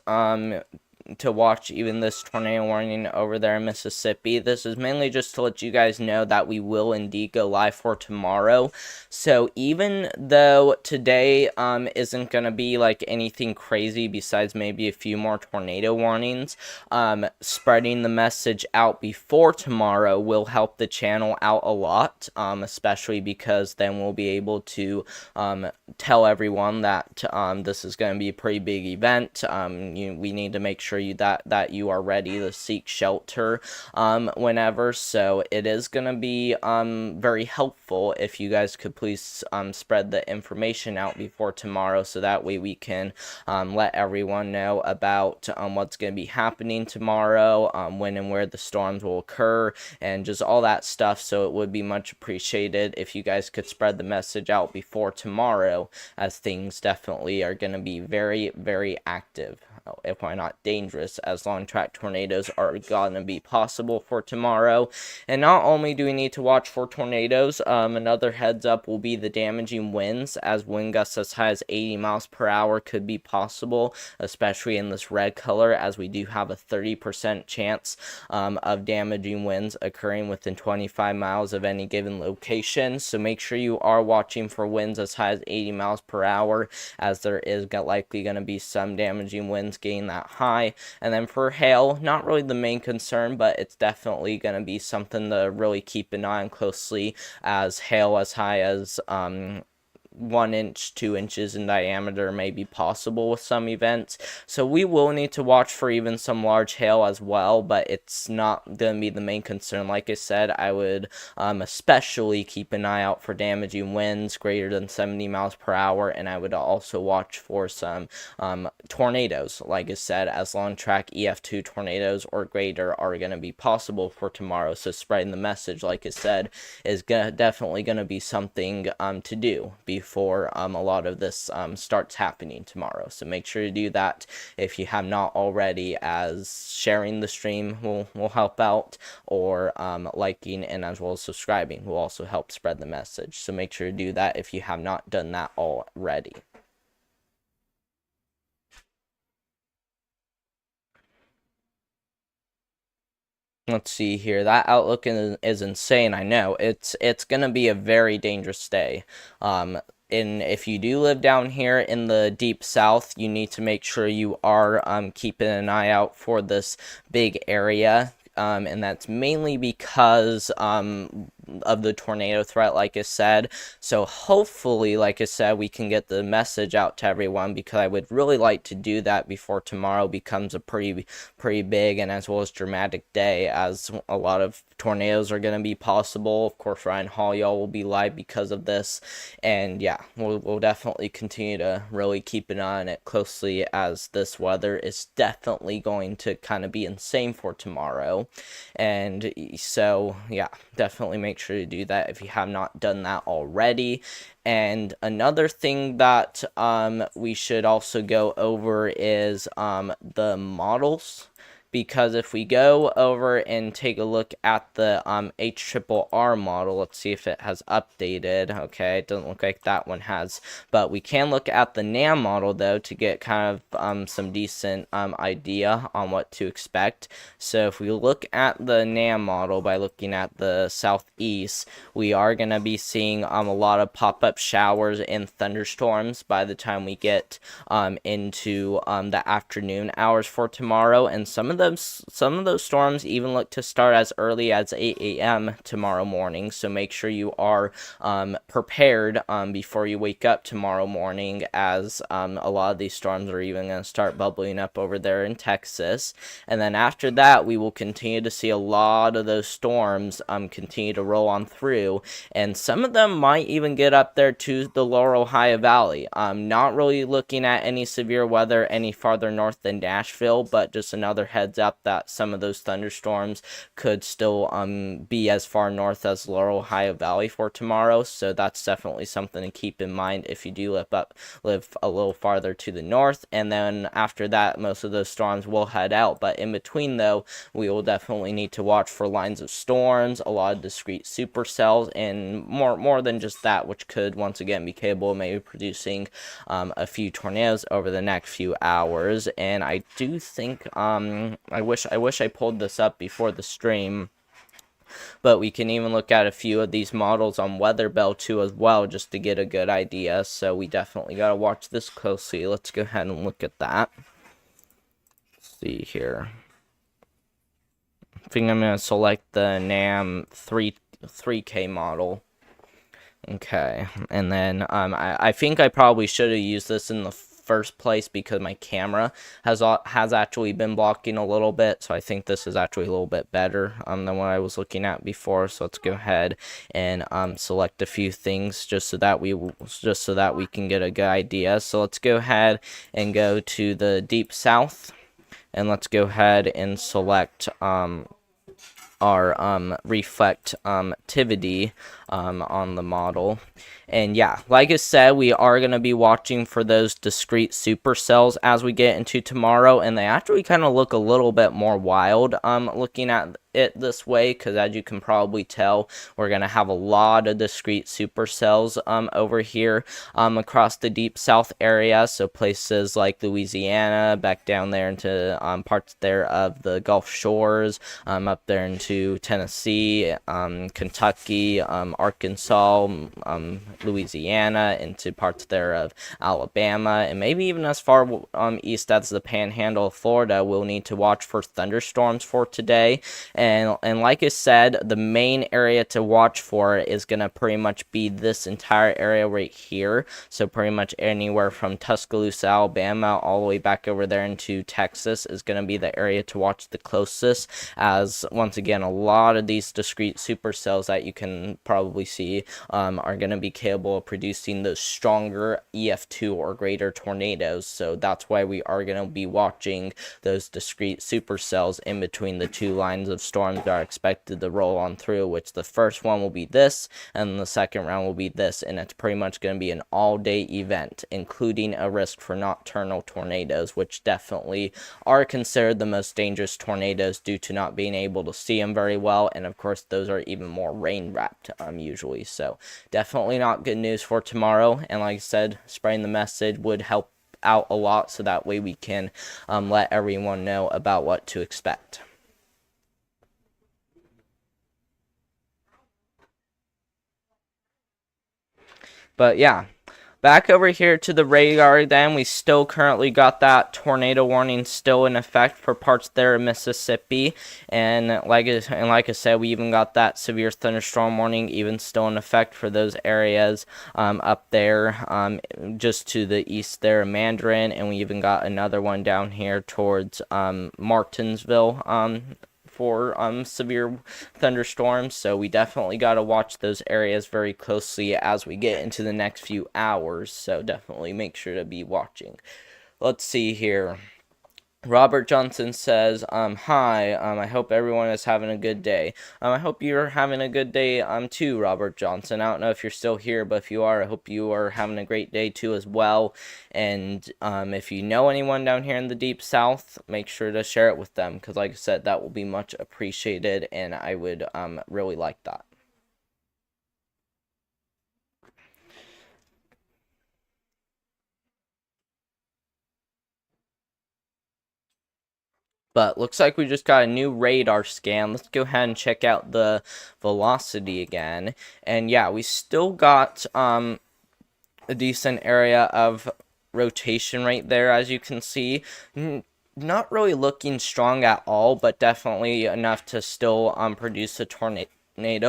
to watch even this tornado warning over there in Mississippi. This is mainly just to let you guys know that we will indeed go live for tomorrow. So even though today isn't going to be like anything crazy besides maybe a few more tornado warnings, spreading the message out before tomorrow will help the channel out a lot, especially because then we'll be able to tell everyone that this is going to be a pretty big event. We need to make sure that you are ready to seek shelter whenever. So it is going to be very helpful if you guys could please spread the information out before tomorrow, so that way we can let everyone know about what's going to be happening tomorrow, when and where the storms will occur, and just all that stuff. So it would be much appreciated if you guys could spread the message out before tomorrow, as things definitely are going to be very, very active, if why not dangerous, as long track tornadoes are gonna be possible for tomorrow. And not only do we need to watch for tornadoes, another heads up will be the damaging winds, as wind gusts as high as 80 miles per hour could be possible, especially in this red color, as we do have a 30% chance of damaging winds occurring within 25 miles of any given location. So make sure you are watching for winds as high as 80 miles per hour, as there is likely going to be some damaging winds getting that high. And then for hail, not really the main concern, but it's definitely going to be something to really keep an eye on closely, as hail as high as 1 inch, 2 inches in diameter may be possible with some events. So we will need to watch for even some large hail as well, but it's not going to be the main concern. Like I said, I would especially keep an eye out for damaging winds greater than 70 miles per hour, and I would also watch for some tornadoes. Like I said, as long track EF2 tornadoes or greater are going to be possible for tomorrow. So spreading the message, like I said, is definitely going to be something to do before a lot of this starts happening tomorrow. So make sure to do that if you have not already, as sharing the stream will help out, or liking and as well as subscribing will also help spread the message. So make sure to do that if you have not done that already. Let's see here. That outlook is insane. I know it's gonna be a very dangerous day. And if you do live down here in the deep south, you need to make sure you are keeping an eye out for this big area. And that's mainly because of the tornado threat, like I said. So hopefully, like I said, we can get the message out to everyone, because I would really like to do that before tomorrow becomes a pretty big and as well as dramatic day, as a lot of tornadoes are going to be possible. Of course, Ryan Hall, y'all will be live because of this, and yeah, we'll definitely continue to really keep an eye on it closely, as this weather is definitely going to kind of be insane for tomorrow. And so yeah, definitely make sure to do that if you have not done that already. And another thing that we should also go over is the models, because if we go over and take a look at the HRRR model, let's see if it has updated. Okay, it doesn't look like that one has, but we can look at the NAM model though to get kind of some decent idea on what to expect. So if we look at the NAM model by looking at the southeast, we are going to be seeing a lot of pop-up showers and thunderstorms by the time we get into the afternoon hours for tomorrow, and some of those storms even look to start as early as 8 a.m. tomorrow morning. So make sure you are prepared before you wake up tomorrow morning, as a lot of these storms are even going to start bubbling up over there in Texas. And then after that, we will continue to see a lot of those storms continue to roll on through, and some of them might even get up there to the lower Ohio Valley. Not really looking at any severe weather any farther north than Nashville, but just another heads up that some of those thunderstorms could still be as far north as lower Ohio Valley for tomorrow. So that's definitely something to keep in mind if you do live a little farther to the north. And then after that, most of those storms will head out, but in between though, we will definitely need to watch for lines of storms, a lot of discrete supercells, and more than just that, which could once again be capable of maybe producing a few tornadoes over the next few hours. And I do think I wish I pulled this up before the stream, but we can even look at a few of these models on Weather Bell too as well, just to get a good idea. So we definitely got to watch this closely. Let's go ahead and look at that. Let's see here. I think I'm going to select the NAM 3K model. Okay, and then I think I probably should have used this in the first place, because my camera has actually been blocking a little bit, so I think this is actually a little bit better than what I was looking at before. So let's go ahead and select a few things just so that we can get a good idea. So let's go ahead and go to the deep south, and let's go ahead and select our reflectivity on the model. And yeah, like I said, we are going to be watching for those discrete supercells as we get into tomorrow, and they actually kind of look a little bit more wild looking at it this way, because as you can probably tell, we're going to have a lot of discrete supercells over here across the deep south area. So places like Louisiana, back down there into parts there of the Gulf Shores, up there into Tennessee, Kentucky, Arkansas, Louisiana, into parts there of Alabama, and maybe even as far east as the Panhandle of Florida. We'll need to watch for thunderstorms for today. And like I said, the main area to watch for is going to pretty much be this entire area right here. So pretty much anywhere from Tuscaloosa, Alabama, all the way back over there into Texas is going to be the area to watch the closest, as once again, a lot of these discrete supercells that you can probably see are going to be capable of producing those stronger EF2 or greater tornadoes. So that's why we are going to be watching those discrete supercells in between the two lines of storms that are expected to roll on through, which the first one will be this, and the second round will be this, and it's pretty much going to be an all-day event, including a risk for nocturnal tornadoes, which definitely are considered the most dangerous tornadoes due to not being able to see them very well, and of course those are even more rain-wrapped usually. So definitely not good news for tomorrow, and like I said, spreading the message would help out a lot, so that way we can let everyone know about what to expect. But yeah, back over here to the radar then, we still currently got that tornado warning still in effect for parts there in Mississippi, and like I said, we even got that severe thunderstorm warning even still in effect for those areas up there just to the east there of Mandarin, and we even got another one down here towards Martinsville for severe thunderstorms. So we definitely got to watch those areas very closely as we get into the next few hours. So definitely make sure to be watching. Let's see here. Robert Johnson says, hi, I hope everyone is having a good day. I hope you're having a good day, too, Robert Johnson. I don't know if you're still here, but if you are, I hope you are having a great day, too, as well. And, if you know anyone down here in the Deep South, make sure to share it with them, because like I said, that will be much appreciated, and I would, really like that. But looks like we just got a new radar scan. Let's go ahead and check out the velocity again. And yeah, we still got a decent area of rotation right there, as you can see. Not really looking strong at all, but definitely enough to still produce a tornado,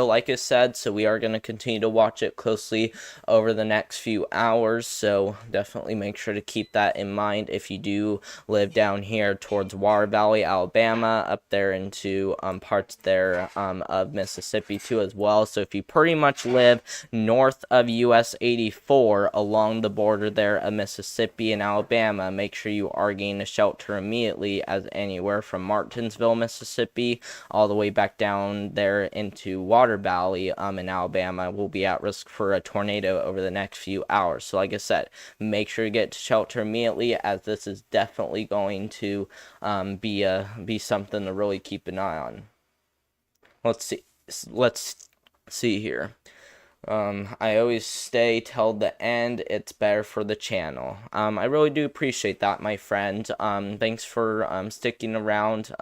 like I said, so we are going to continue to watch it closely over the next few hours. So definitely make sure to keep that in mind if you do live down here towards Water Valley, Alabama, up there into parts there of Mississippi too as well. So if you pretty much live north of US 84 along the border there of Mississippi and Alabama, make sure you are getting a shelter immediately, as anywhere from Martinsville, Mississippi, all the way back down there into Water Valley in Alabama will be at risk for a tornado over the next few hours. So like I said, make sure to get to shelter immediately, as this is definitely going to be something to really keep an eye on. Let's see here. I always stay till the end. It's better for the channel. I really do appreciate that, my friend. Thanks for sticking around.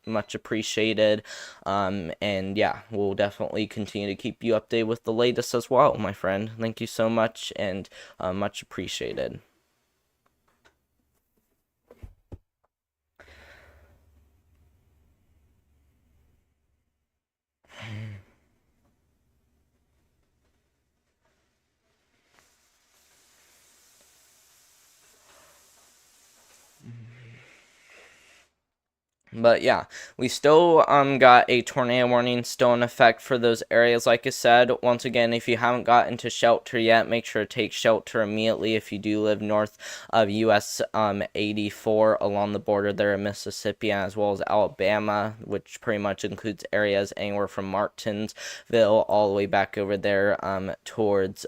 Much appreciated. And yeah, we'll definitely continue to keep you updated with the latest as well, my friend. Thank you so much, and much appreciated. But yeah, we still got a tornado warning still in effect for those areas. Like I said, once again, if you haven't gotten to shelter yet, make sure to take shelter immediately if you do live north of US 84 along the border there in Mississippi, as well as Alabama, which pretty much includes areas anywhere from Martinsville all the way back over there towards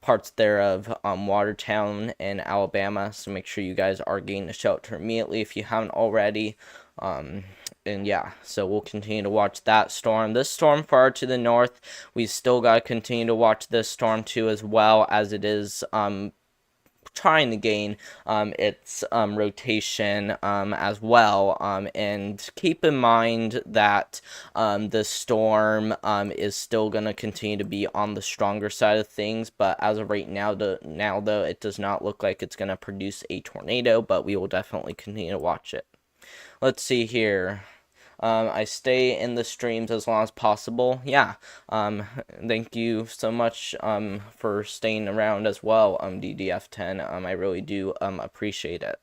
parts there of Watertown in Alabama. So make sure you guys are getting a shelter immediately if you haven't already. And yeah, so we'll continue to watch that storm. This storm far to the north, we still got to continue to watch this storm too, as well, as it is trying to gain its rotation as well, and keep in mind that the storm is still going to continue to be on the stronger side of things, but as of right now, though, it does not look like it's going to produce a tornado, but we will definitely continue to watch it. Let's see here. I stay in the streams as long as possible. Yeah, thank you so much for staying around as well, DDF10. I really do appreciate it.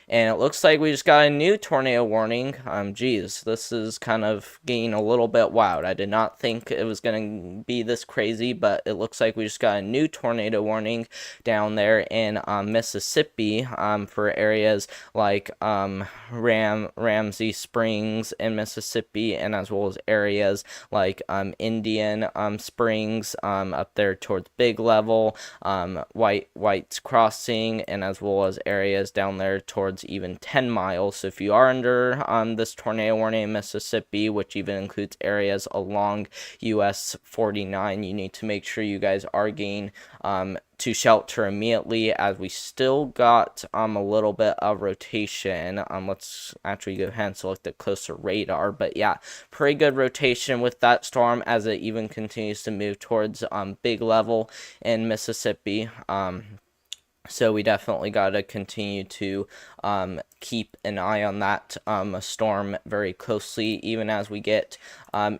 And it looks like we just got a new tornado warning. Geez, this is kind of getting a little bit wild. I did not think it was going to be this crazy, but it looks like we just got a new tornado warning down there in Mississippi for areas like Ramsey Springs in Mississippi, and as well as areas like Indian Springs up there towards Big Level, White's Crossing, and as well as areas down there towards even 10 miles. So if you are under this tornado warning in Mississippi, which even includes areas along US 49, you need to make sure you guys are getting to shelter immediately, as we still got a little bit of rotation. Let's actually go ahead and select the closer radar, but yeah, pretty good rotation with that storm as it even continues to move towards Big Level in Mississippi. So we definitely got to continue to keep an eye on that storm very closely, even as we get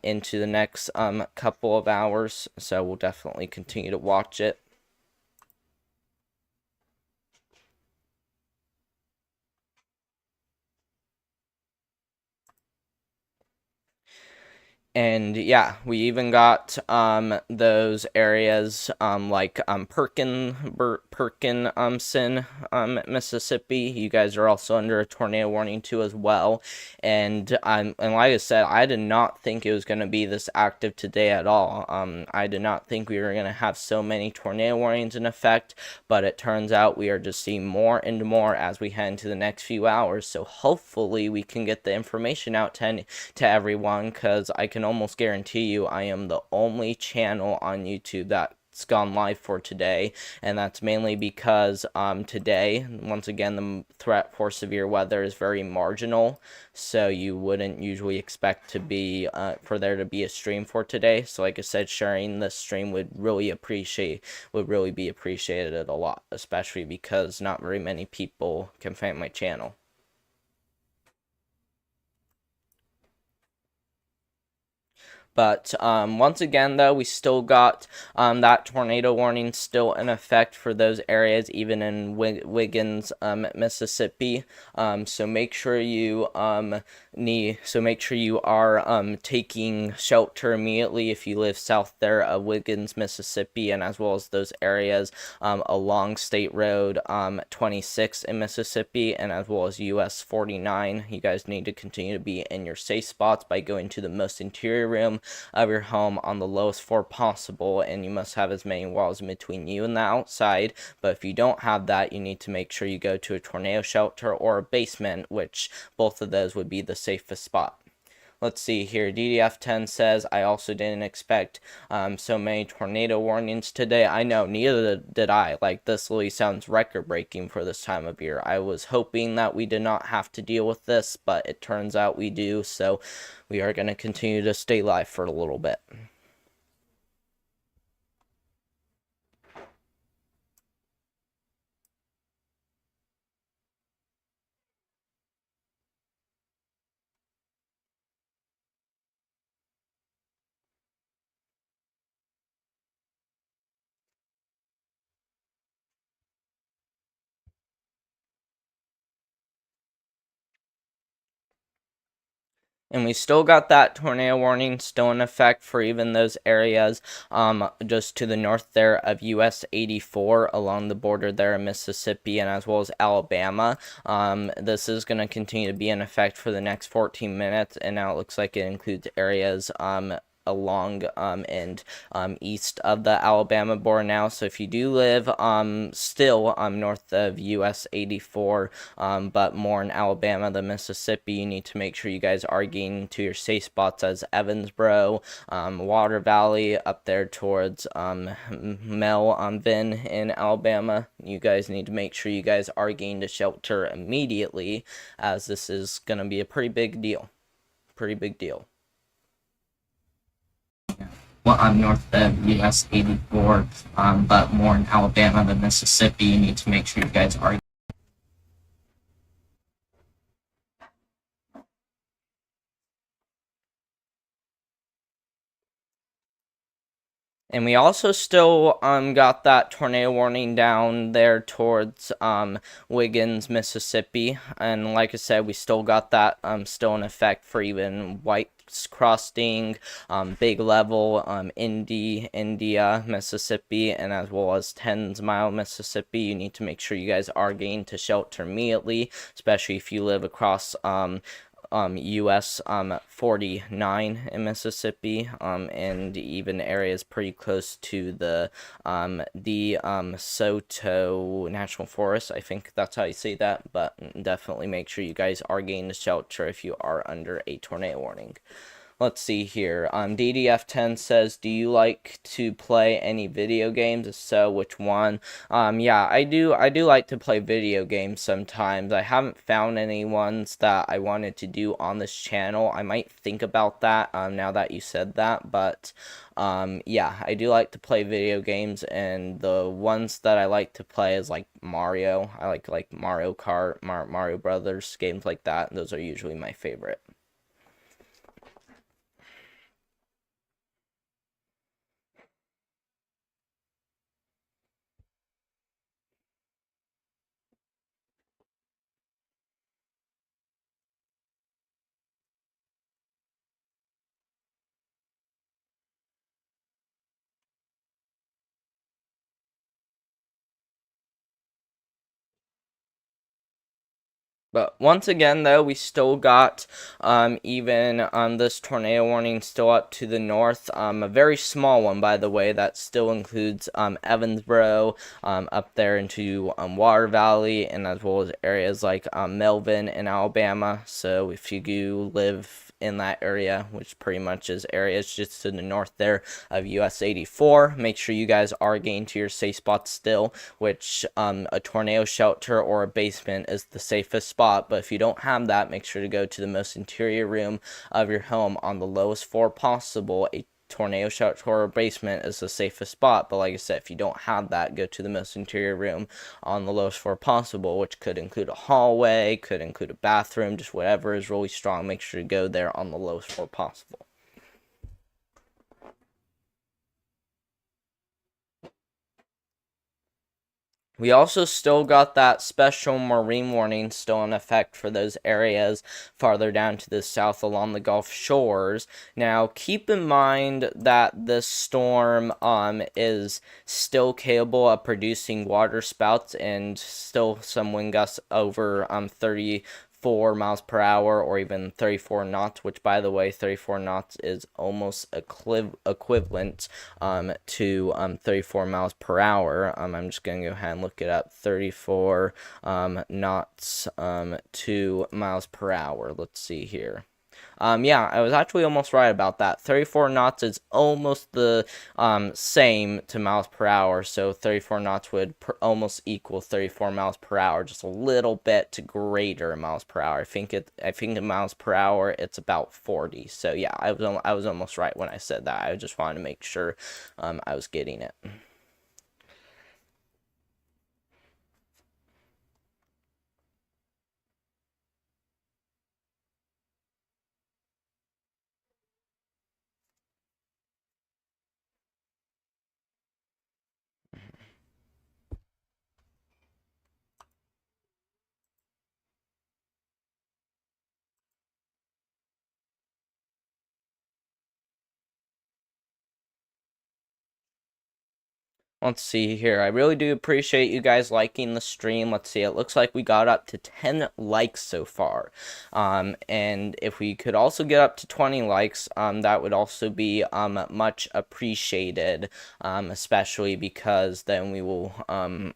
into the next couple of hours. So we'll definitely continue to watch it. And yeah, we even got those areas like Perkinson, Mississippi. You guys are also under a tornado warning too as well. And like I said, I did not think it was going to be this active today at all. I did not think we were going to have so many tornado warnings in effect, but it turns out we are just seeing more and more as we head into the next few hours. So hopefully we can get the information out to everyone, because I can almost guarantee you I am the only channel on YouTube that's gone live for today, and that's mainly because today, once again, the threat for severe weather is very marginal, so you wouldn't usually expect to be for there to be a stream for today. So like I said, sharing the stream would really be appreciated a lot, especially because not very many people can find my channel. But once again, though, we still got that tornado warning still in effect for those areas, even in Wiggins, Mississippi. So make sure you are taking shelter immediately if you live south there of Wiggins, Mississippi, and as well as those areas along State Road 26 in Mississippi, and as well as US 49. You guys need to continue to be in your safe spots by going to the most interior room of your home on the lowest floor possible, and you must have as many walls in between you and the outside. But if you don't have that, you need to make sure you go to a tornado shelter or a basement, which both of those would be the safest spot. Let's see here. DDF10 says, I also didn't expect so many tornado warnings today. I know, neither did I. Like, this really sounds record-breaking for this time of year. I was hoping that we did not have to deal with this, but it turns out we do, so we are going to continue to stay live for a little bit. And we still got that tornado warning still in effect for even those areas just to the north there of US 84 along the border there in Mississippi, and as well as Alabama. This is going to continue to be in effect for the next 14 minutes, and now it looks like it includes areas along and east of the Alabama border now. So if you do live still north of US 84 but more in Alabama than Mississippi, you need to make sure you guys are getting to your safe spots as Evansboro, Water Valley, up there towards Melvin in Alabama. You guys need to make sure you guys are getting to shelter immediately, as this is going to be a pretty big deal. Well, I'm north of US 84, but more in Alabama than Mississippi. You need to make sure you guys are. And we also still got that tornado warning down there towards Wiggins, Mississippi, and like I said, we still got that still in effect for even White's Crossing, Big Level, India, Mississippi, and as well as Tens Mile, Mississippi. You need to make sure you guys are getting to shelter immediately, especially if you live across US 49 in Mississippi, and even areas pretty close to the Soto National Forest. I think that's how you say that, but definitely make sure you guys are getting to shelter if you are under a tornado warning. Let's see here. DDF10 says, "Do you like to play any video games? If so, which one?" Yeah, I do. I do like to play video games sometimes. I haven't found any ones that I wanted to do on this channel. I might think about that now that you said that, but yeah, I do like to play video games, and the ones that I like to play is like Mario. I like Mario Kart, Mario Brothers, games like that. Those are usually my favorite. But once again, though, we still got even this tornado warning still up to the north. A very small one, by the way, that still includes Evansboro up there into Water Valley, and as well as areas like Melvin in Alabama. So if you do live in that area, which pretty much is areas just to the north there of US 84. Make sure you guys are getting to your safe spots still, which a tornado shelter or a basement is the safest spot. But if you don't have that, make sure to go to the most interior room of your home on the lowest floor possible. A tornado shelter or basement is the safest spot, but like I said, if you don't have that, go to the most interior room on the lowest floor possible, which could include a hallway, could include a bathroom, just whatever is really strong. Make sure to go there on the lowest floor possible. We also still got that special marine warning still in effect for those areas farther down to the south along the Gulf shores. Now, keep in mind that this storm is still capable of producing water spouts and still some wind gusts over 34 miles per hour or even 34 knots, which by the way 34 knots is almost equivalent to 34 miles per hour. I'm just going to go ahead and look it up. 34 knots, 2 miles per hour. Let's see here. Yeah, I was actually almost right about that. 34 knots is almost the same to miles per hour, so 34 knots would almost equal 34 miles per hour, just a little bit greater miles per hour. I think in miles per hour it's about 40. So yeah, I was almost right when I said that. I just wanted to make sure I was getting it. Let's see here. I really do appreciate you guys liking the stream. Let's see. It looks like we got up to 10 likes so far. And if we could also get up to 20 likes, that would also be much appreciated, especially because then we will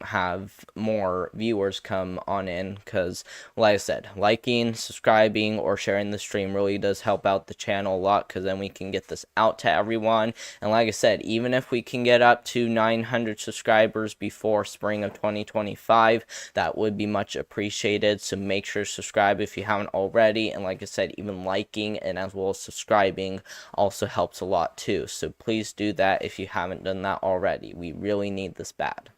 have more viewers come on in. Because, like I said, liking, subscribing, or sharing the stream really does help out the channel a lot, because then we can get this out to everyone. And like I said, even if we can get up to 900 subscribers before spring of 2025, that would be much appreciated. So make sure to subscribe if you haven't already, and like I said, even liking and as well as subscribing also helps a lot too. So please do that if you haven't done that already. We really need this bad.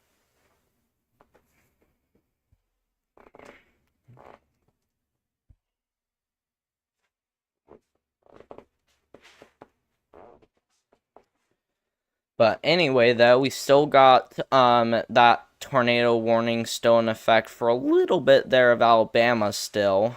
But anyway, though, we still got that tornado warning still in effect for a little bit there of Alabama still.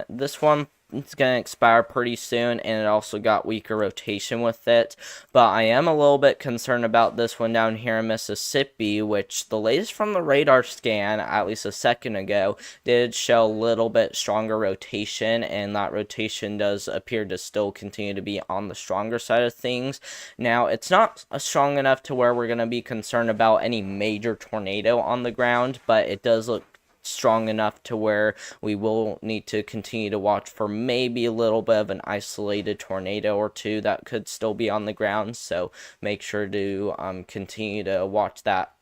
This one it's going to expire pretty soon, and it also got weaker rotation with it. But I am a little bit concerned about this one down here in Mississippi, which the latest from the radar scan, at least a second ago, did show a little bit stronger rotation, and that rotation does appear to still continue to be on the stronger side of things. Now, it's not strong enough to where we're going to be concerned about any major tornado on the ground, but it does look strong enough to where we will need to continue to watch for maybe a little bit of an isolated tornado or two that could still be on the ground. So make sure to continue to watch that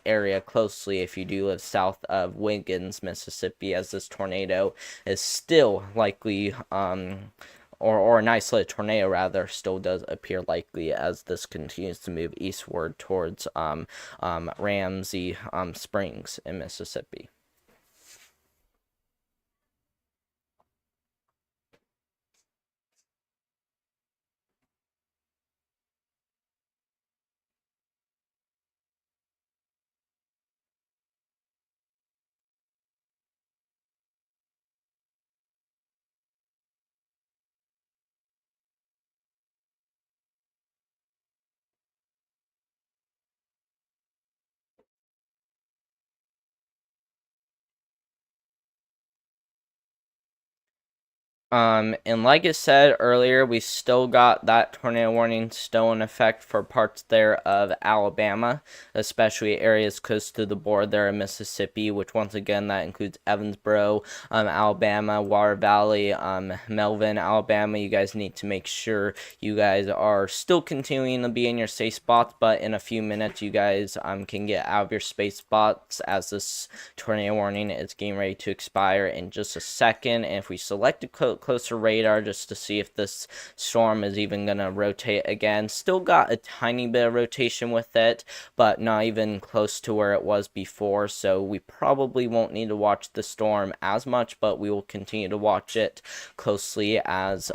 area closely if you do live south of Wiggins, Mississippi, as this tornado is still likely or an isolated tornado rather still does appear likely as this continues to move eastward towards Ramsey Springs in Mississippi. And like I said earlier, we still got that tornado warning still in effect for parts there of Alabama, especially areas close to the border there in Mississippi, which once again, that includes Evansboro, Alabama, Water Valley, Melvin, Alabama. You guys need to make sure you guys are still continuing to be in your safe spots, but in a few minutes, you guys can get out of your safe spots as this tornado warning is getting ready to expire in just a second. And if we select a closer radar just to see if this storm is even going to rotate again, still got a tiny bit of rotation with it, but not even close to where it was before. So we probably won't need to watch the storm as much, but we will continue to watch it closely as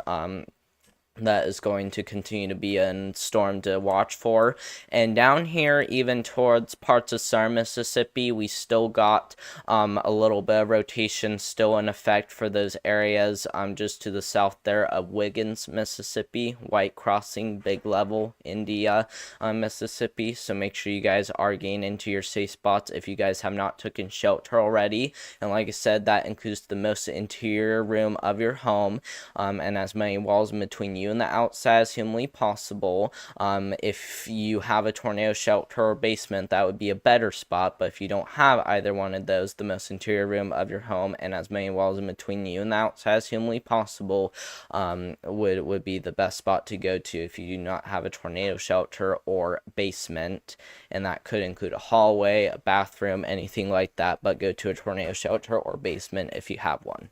that is going to continue to be a storm to watch for. And down here, even towards parts of southern Mississippi, we still got a little bit of rotation still in effect for those areas just to the south there of Wiggins, Mississippi, White Crossing, Big Level, India, Mississippi. So make sure you guys are getting into your safe spots if you guys have not taken shelter already. And like I said, that includes the most interior room of your home and as many walls in between you and the outside as humanly possible. If you have a tornado shelter or basement, that would be a better spot, but if you don't have either one of those, the most interior room of your home and as many walls in between you and the outside as humanly possible would be the best spot to go to if you do not have a tornado shelter or basement, and that could include a hallway, a bathroom, anything like that, but go to a tornado shelter or basement if you have one.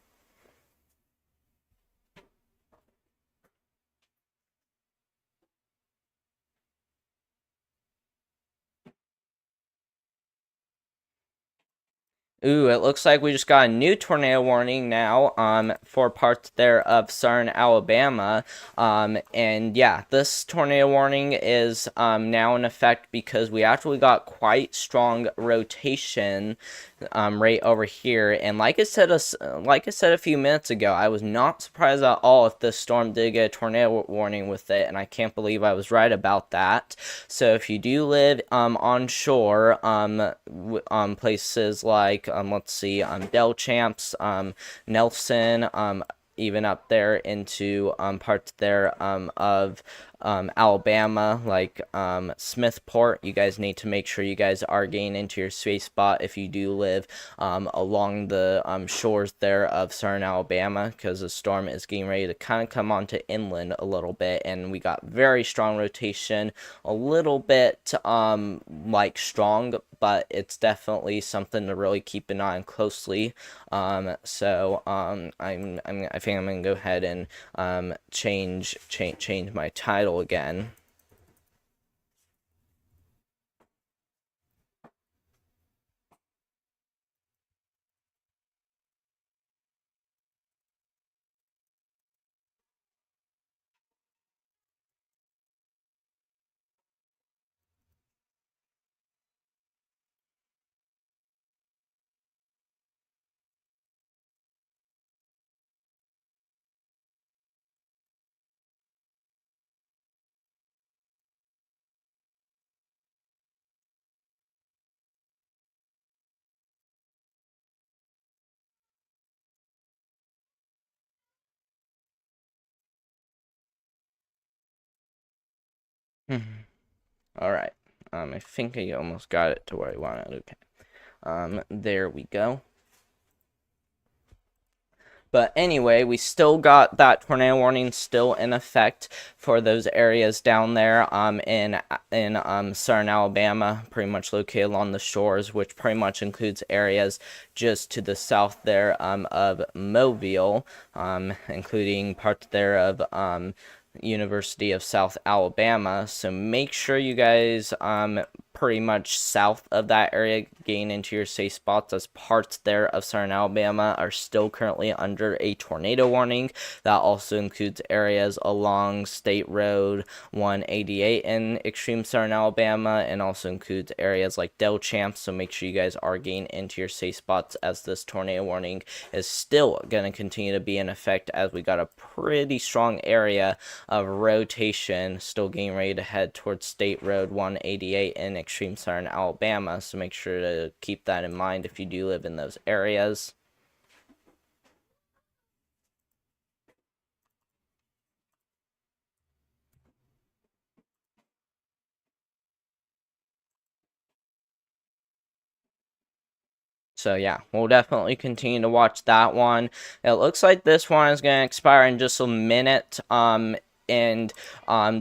Ooh, it looks like we just got a new tornado warning now for parts there of southern Alabama. And yeah, this tornado warning is now in effect because we actually got quite strong rotation right over here. And like I said a few minutes ago, I was not surprised at all if this storm did get a tornado warning with it, and I can't believe I was right about that. So if you do live on shore, places like let's see, Delchamps, Nelson, even up there into parts there of Alabama, like Smithport. You guys need to make sure you guys are getting into your safe spot if you do live along the shores there of southern Alabama, because the storm is getting ready to kind of come onto inland a little bit, and we got very strong rotation, a little bit like strong, but it's definitely something to really keep an eye on closely. I think I'm gonna go ahead and change my title again. All right. I think I almost got it to where I wanted. Okay. There we go. But anyway, we still got that tornado warning still in effect for those areas down there in southern Alabama, pretty much located along the shores, which pretty much includes areas just to the south there of Mobile, including parts there of University of South Alabama. So make sure you guys pretty much south of that area gain into your safe spots, as parts there of southern Alabama are still currently under a tornado warning. That also includes areas along State Road 188 in extreme southern Alabama, and also includes areas like Delchamps. So make sure you guys are getting into your safe spots, as this tornado warning is still going to continue to be in effect, as we got a pretty strong area of rotation still getting ready to head towards State Road 188 in extreme southern Alabama. So make sure to keep that in mind if you do live in those areas. So yeah, we'll definitely continue to watch that one. It looks like this one is going to expire in just a minute. And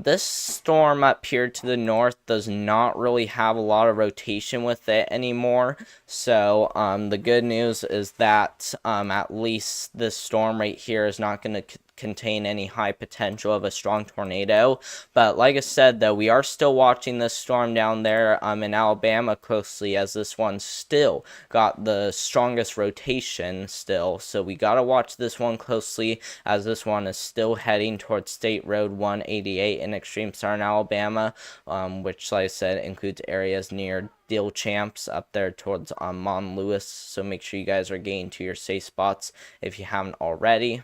this storm up here to the north does not really have a lot of rotation with it anymore. So the good news is that at least this storm right here is not going to contain any high potential of a strong tornado. But like I said, though, we are still watching this storm down there in Alabama closely, as this one still got the strongest rotation still. So we got to watch this one closely, as this one is still heading towards State Road 188 in extreme southern Alabama, which, like I said, includes areas near Delchamps up there towards Mon Lewis. So make sure you guys are getting to your safe spots if you haven't already.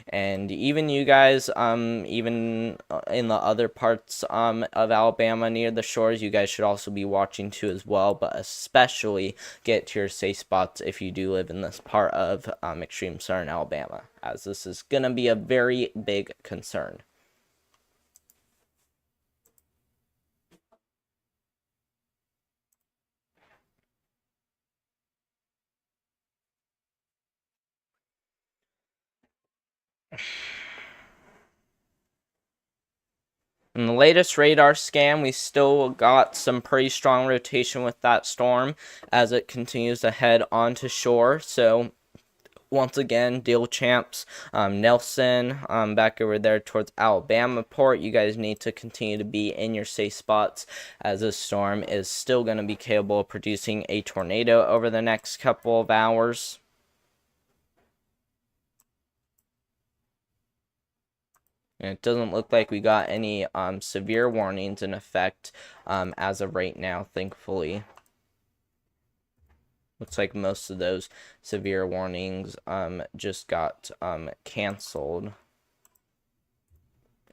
And even you guys, even in the other parts of Alabama near the shores, you guys should also be watching too as well. But especially get to your safe spots if you do live in this part of extreme southern Alabama, as this is going to be a very big concern. In the latest radar scan, we still got some pretty strong rotation with that storm as it continues to head onto shore. So once again, Delchamps, Nelson, back over there towards Alabama Port, you guys need to continue to be in your safe spots, as this storm is still going to be capable of producing a tornado over the next couple of hours. And it doesn't look like we got any severe warnings in effect as of right now, thankfully. Looks like most of those severe warnings just got canceled.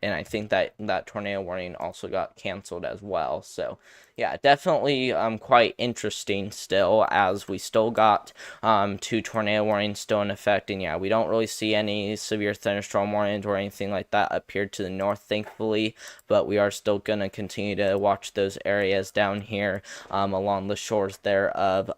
And I think that tornado warning also got canceled as well. So yeah, definitely quite interesting still, as we still got 2 tornado warnings still in effect. And yeah, we don't really see any severe thunderstorm warnings or anything like that up here to the north, thankfully. But we are still going to continue to watch those areas down here along the shores there of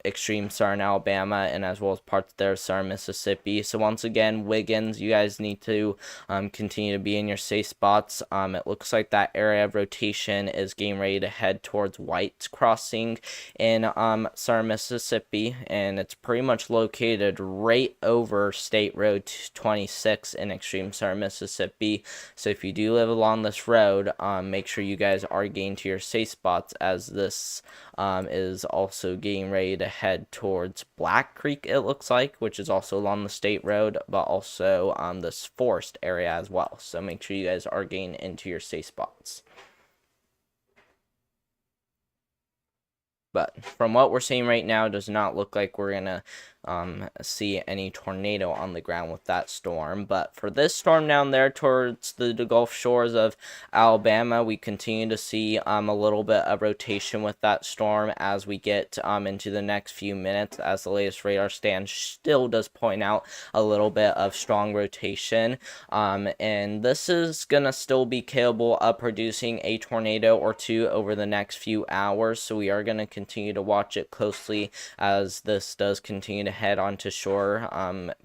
extreme southern Alabama, and as well as parts there of southern Mississippi. So once again, Wiggins, you guys need to continue to be in your safe spots. It looks like that area of rotation is getting ready to head towards White's Crossing in southern Mississippi, and it's pretty much located right over State Road 26 in extreme southern Mississippi. So if you do live along this road, make sure you guys are getting to your safe spots, as this is also getting ready to head towards Black Creek, it looks like, which is also along the state road, but also this forest area as well. So make sure you guys are getting into your safe spots. But from what we're seeing right now, it does not look like we're going to see any tornado on the ground with that storm. But for this storm down there towards the Gulf shores of Alabama, we continue to see a little bit of rotation with that storm as we get into the next few minutes, as the latest radar stand still does point out a little bit of strong rotation. And this is gonna still be capable of producing a tornado or two over the next few hours, so we are gonna continue to watch it closely as this does continue to head onto shore,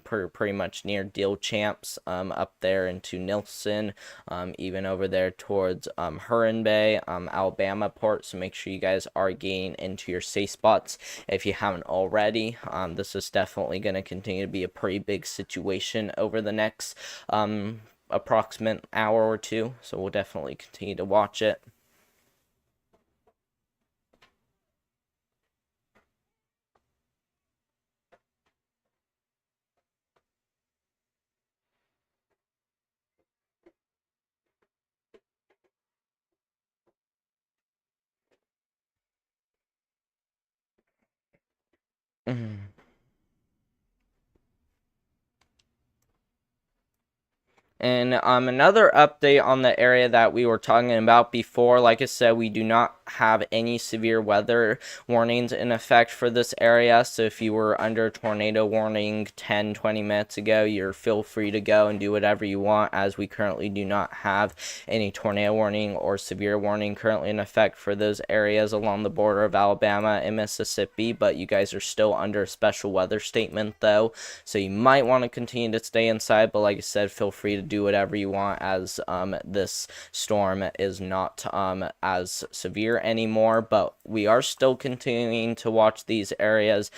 pretty much near Deal Champs, up there into Nilson, even over there towards Huron Bay, Alabama port. So make sure you guys are getting into your safe spots if you haven't already. This is definitely going to continue to be a pretty big situation over the next approximate hour or two, so we'll definitely continue to watch it. And another update on the area that we were talking about before, like I said, we do not have any severe weather warnings in effect for this area. So if you were under tornado warning 10-20 minutes ago, you're feel free to go and do whatever you want, as we currently do not have any tornado warning or severe warning currently in effect for those areas along the border of Alabama and Mississippi. But you guys are still under a special weather statement though, so you might want to continue to stay inside. But like I said, feel free to do whatever you want, as this storm is not as severe anymore. But we are still continuing to watch these areas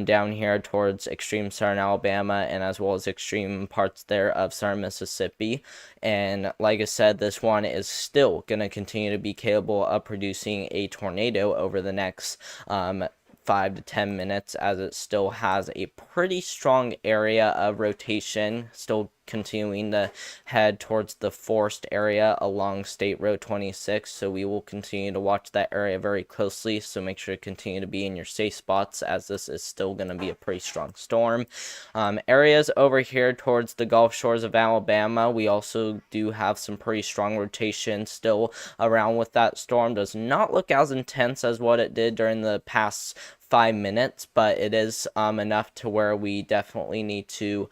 down here towards extreme southern Alabama, and as well as extreme parts there of southern Mississippi. And like I said, this one is still going to continue to be capable of producing a tornado over the next 5 to 10 minutes, as it still has a pretty strong area of rotation, still continuing to head towards the forest area along State Road 26. So we will continue to watch that area very closely, so make sure to continue to be in your safe spots, as this is still going to be a pretty strong storm. Areas over here towards the Gulf shores of Alabama, we also do have some pretty strong rotation still around with that storm. Does not look as intense as what it did during the past 5 minutes, but it is enough to where we definitely need to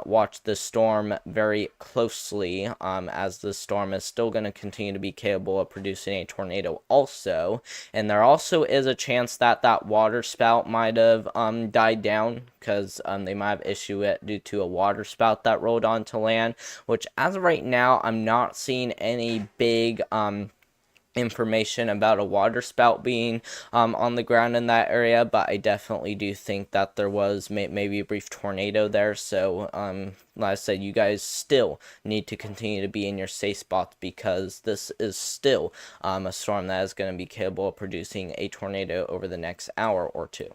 watch the storm very closely, as the storm is still going to continue to be capable of producing a tornado also. And there also is a chance that that water spout might have died down, because they might have issued it due to a water spout that rolled onto land, which as of right now, I'm not seeing any big information about a water spout being on the ground in that area, but I definitely do think that there was maybe a brief tornado there. So like I said, you guys still need to continue to be in your safe spots, because this is still a storm that is going to be capable of producing a tornado over the next hour or two.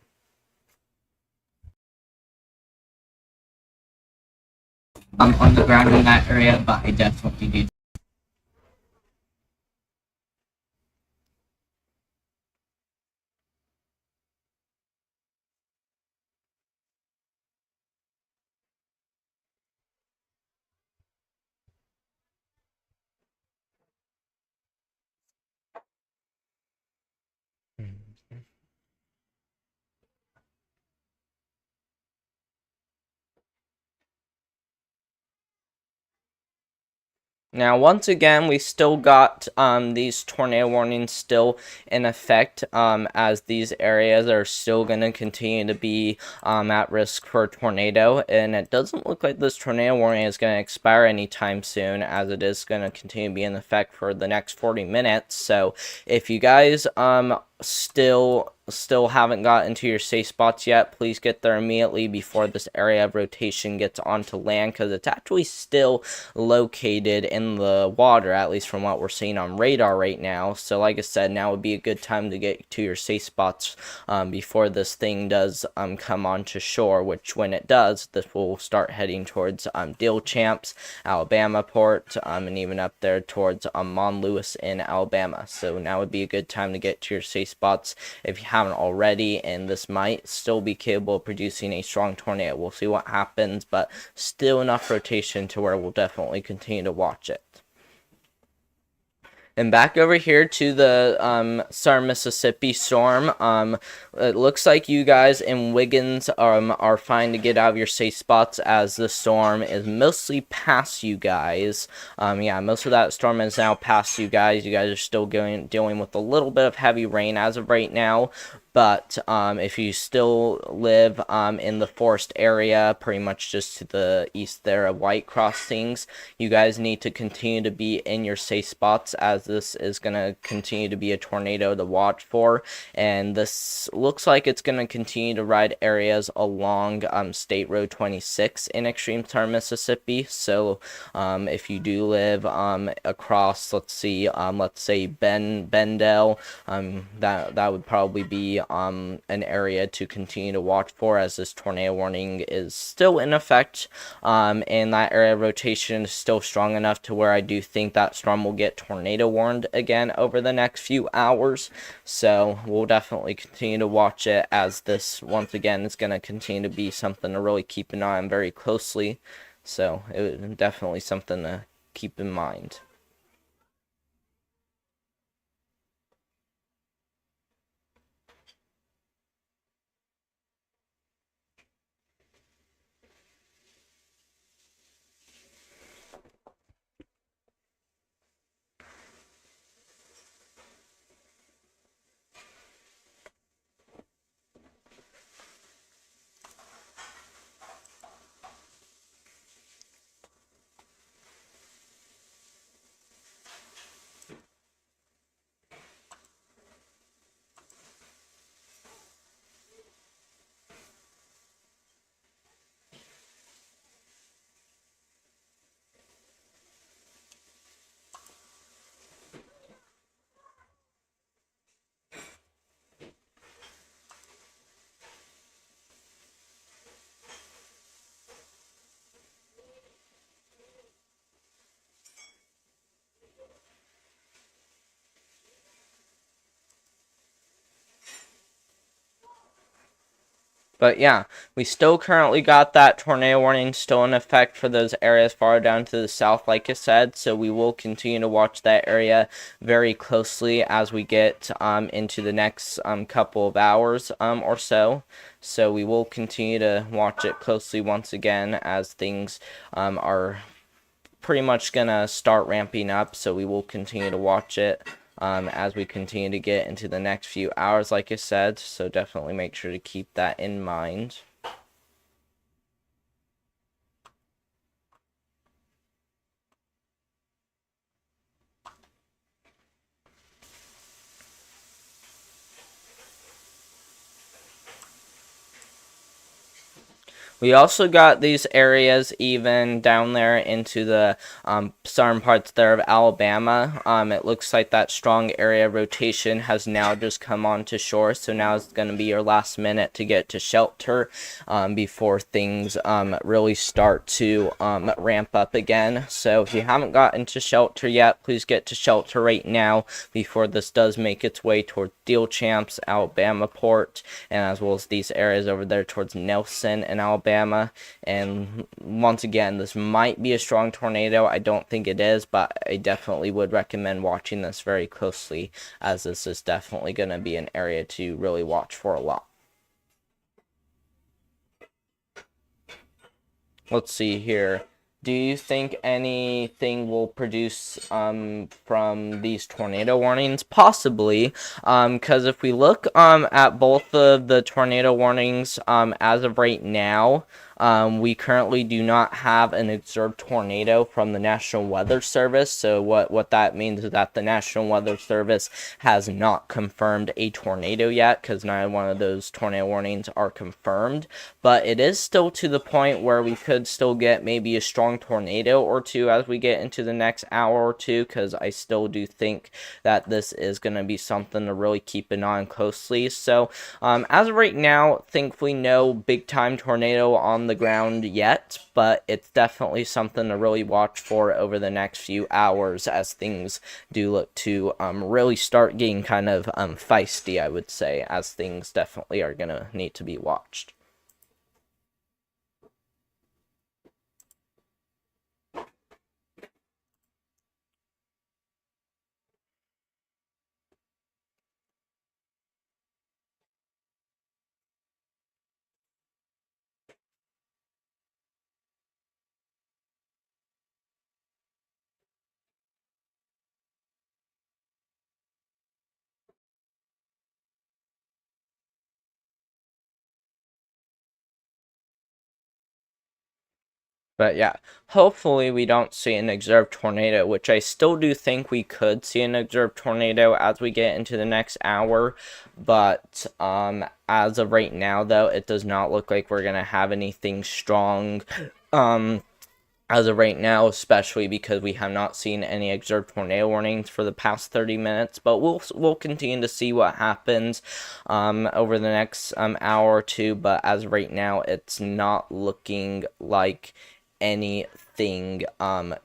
On the ground in that area, but I definitely do. Now, once again, we still got these tornado warnings still in effect, as these areas are still going to continue to be at risk for a tornado. And it doesn't look like this tornado warning is going to expire anytime soon, as it is going to continue to be in effect for the next 40 minutes. So if you guys still haven't got into your safe spots yet, please get there immediately before this area of rotation gets onto land, because it's actually still located in the water, at least from what we're seeing on radar right now. So like I said, now would be a good time to get to your safe spots before this thing does come onto shore, which when it does, this will start heading towards Deal Champs, Alabama port, and even up there towards Mon Lewis in Alabama. So now would be a good time to get to your safe safe spots if you haven't already, and this might still be capable of producing a strong tornado. We'll see what happens, but still enough rotation to where we'll definitely continue to watch it. And back over here to the Southern Mississippi storm. It looks like you guys in Wiggins are fine to get out of your safe spots as the storm is mostly past you guys. Yeah, most of that storm is now past you guys. You guys are still dealing with a little bit of heavy rain as of right now. But if you still live in the forest area, pretty much just to the east there of White Crossings, you guys need to continue to be in your safe spots, as this is going to continue to be a tornado to watch for. And this looks like it's going to continue to ride areas along State Road 26 in extreme southern Mississippi. So if you do live across, let's say Bendel, that would probably be an area to continue to watch for, as this tornado warning is still in effect, and that area rotation is still strong enough to where I do think that storm will get tornado warned again over the next few hours. So we'll definitely continue to watch it, as this once again is going to continue to be something to really keep an eye on very closely. So it was definitely something to keep in mind. But yeah, we still currently got that tornado warning still in effect for those areas far down to the south, like I said. So we will continue to watch that area very closely as we get into the next couple of hours or so. So we will continue to watch it closely once again, as things are pretty much going to start ramping up. So we will continue to watch it as we continue to get into the next few hours, like I said. So definitely make sure to keep that in mind. We also got these areas even down there into the southern parts there of Alabama. It looks like that strong area rotation has now just come onto shore, so now it's going to be your last minute to get to shelter before things really start to ramp up again. So if you haven't gotten to shelter yet, please get to shelter right now before this does make its way toward Deal Champs, Alabama Port, and as well as these areas over there towards Nelson and Alabama. And once again, this might be a strong tornado. I don't think it is, but I definitely would recommend watching this very closely, as this is definitely going to be an area to really watch for a lot. Let's see here. Do you think anything will produce from these tornado warnings? Possibly, because if we look at both of the tornado warnings as of right now, we currently do not have an observed tornado from the National Weather Service. So what that means is that the National Weather Service has not confirmed a tornado yet, because neither one of those tornado warnings are confirmed. But it is still to the point where we could still get maybe a strong tornado or two as we get into the next hour or two, because I still do think that this is going to be something to really keep an eye on closely. So as of right now, thankfully no big time tornado on the ground yet, but it's definitely something to really watch for over the next few hours as things do look to really start getting kind of feisty, I would say, as things definitely are going to need to be watched. But yeah, hopefully we don't see an observed tornado, which I still do think we could see an observed tornado as we get into the next hour. But as of right now, though, it does not look like we're gonna have anything strong. As of right now, especially because we have not seen any observed tornado warnings for the past 30 minutes. But we'll continue to see what happens over the next hour or two. But as of right now, it's not looking like anything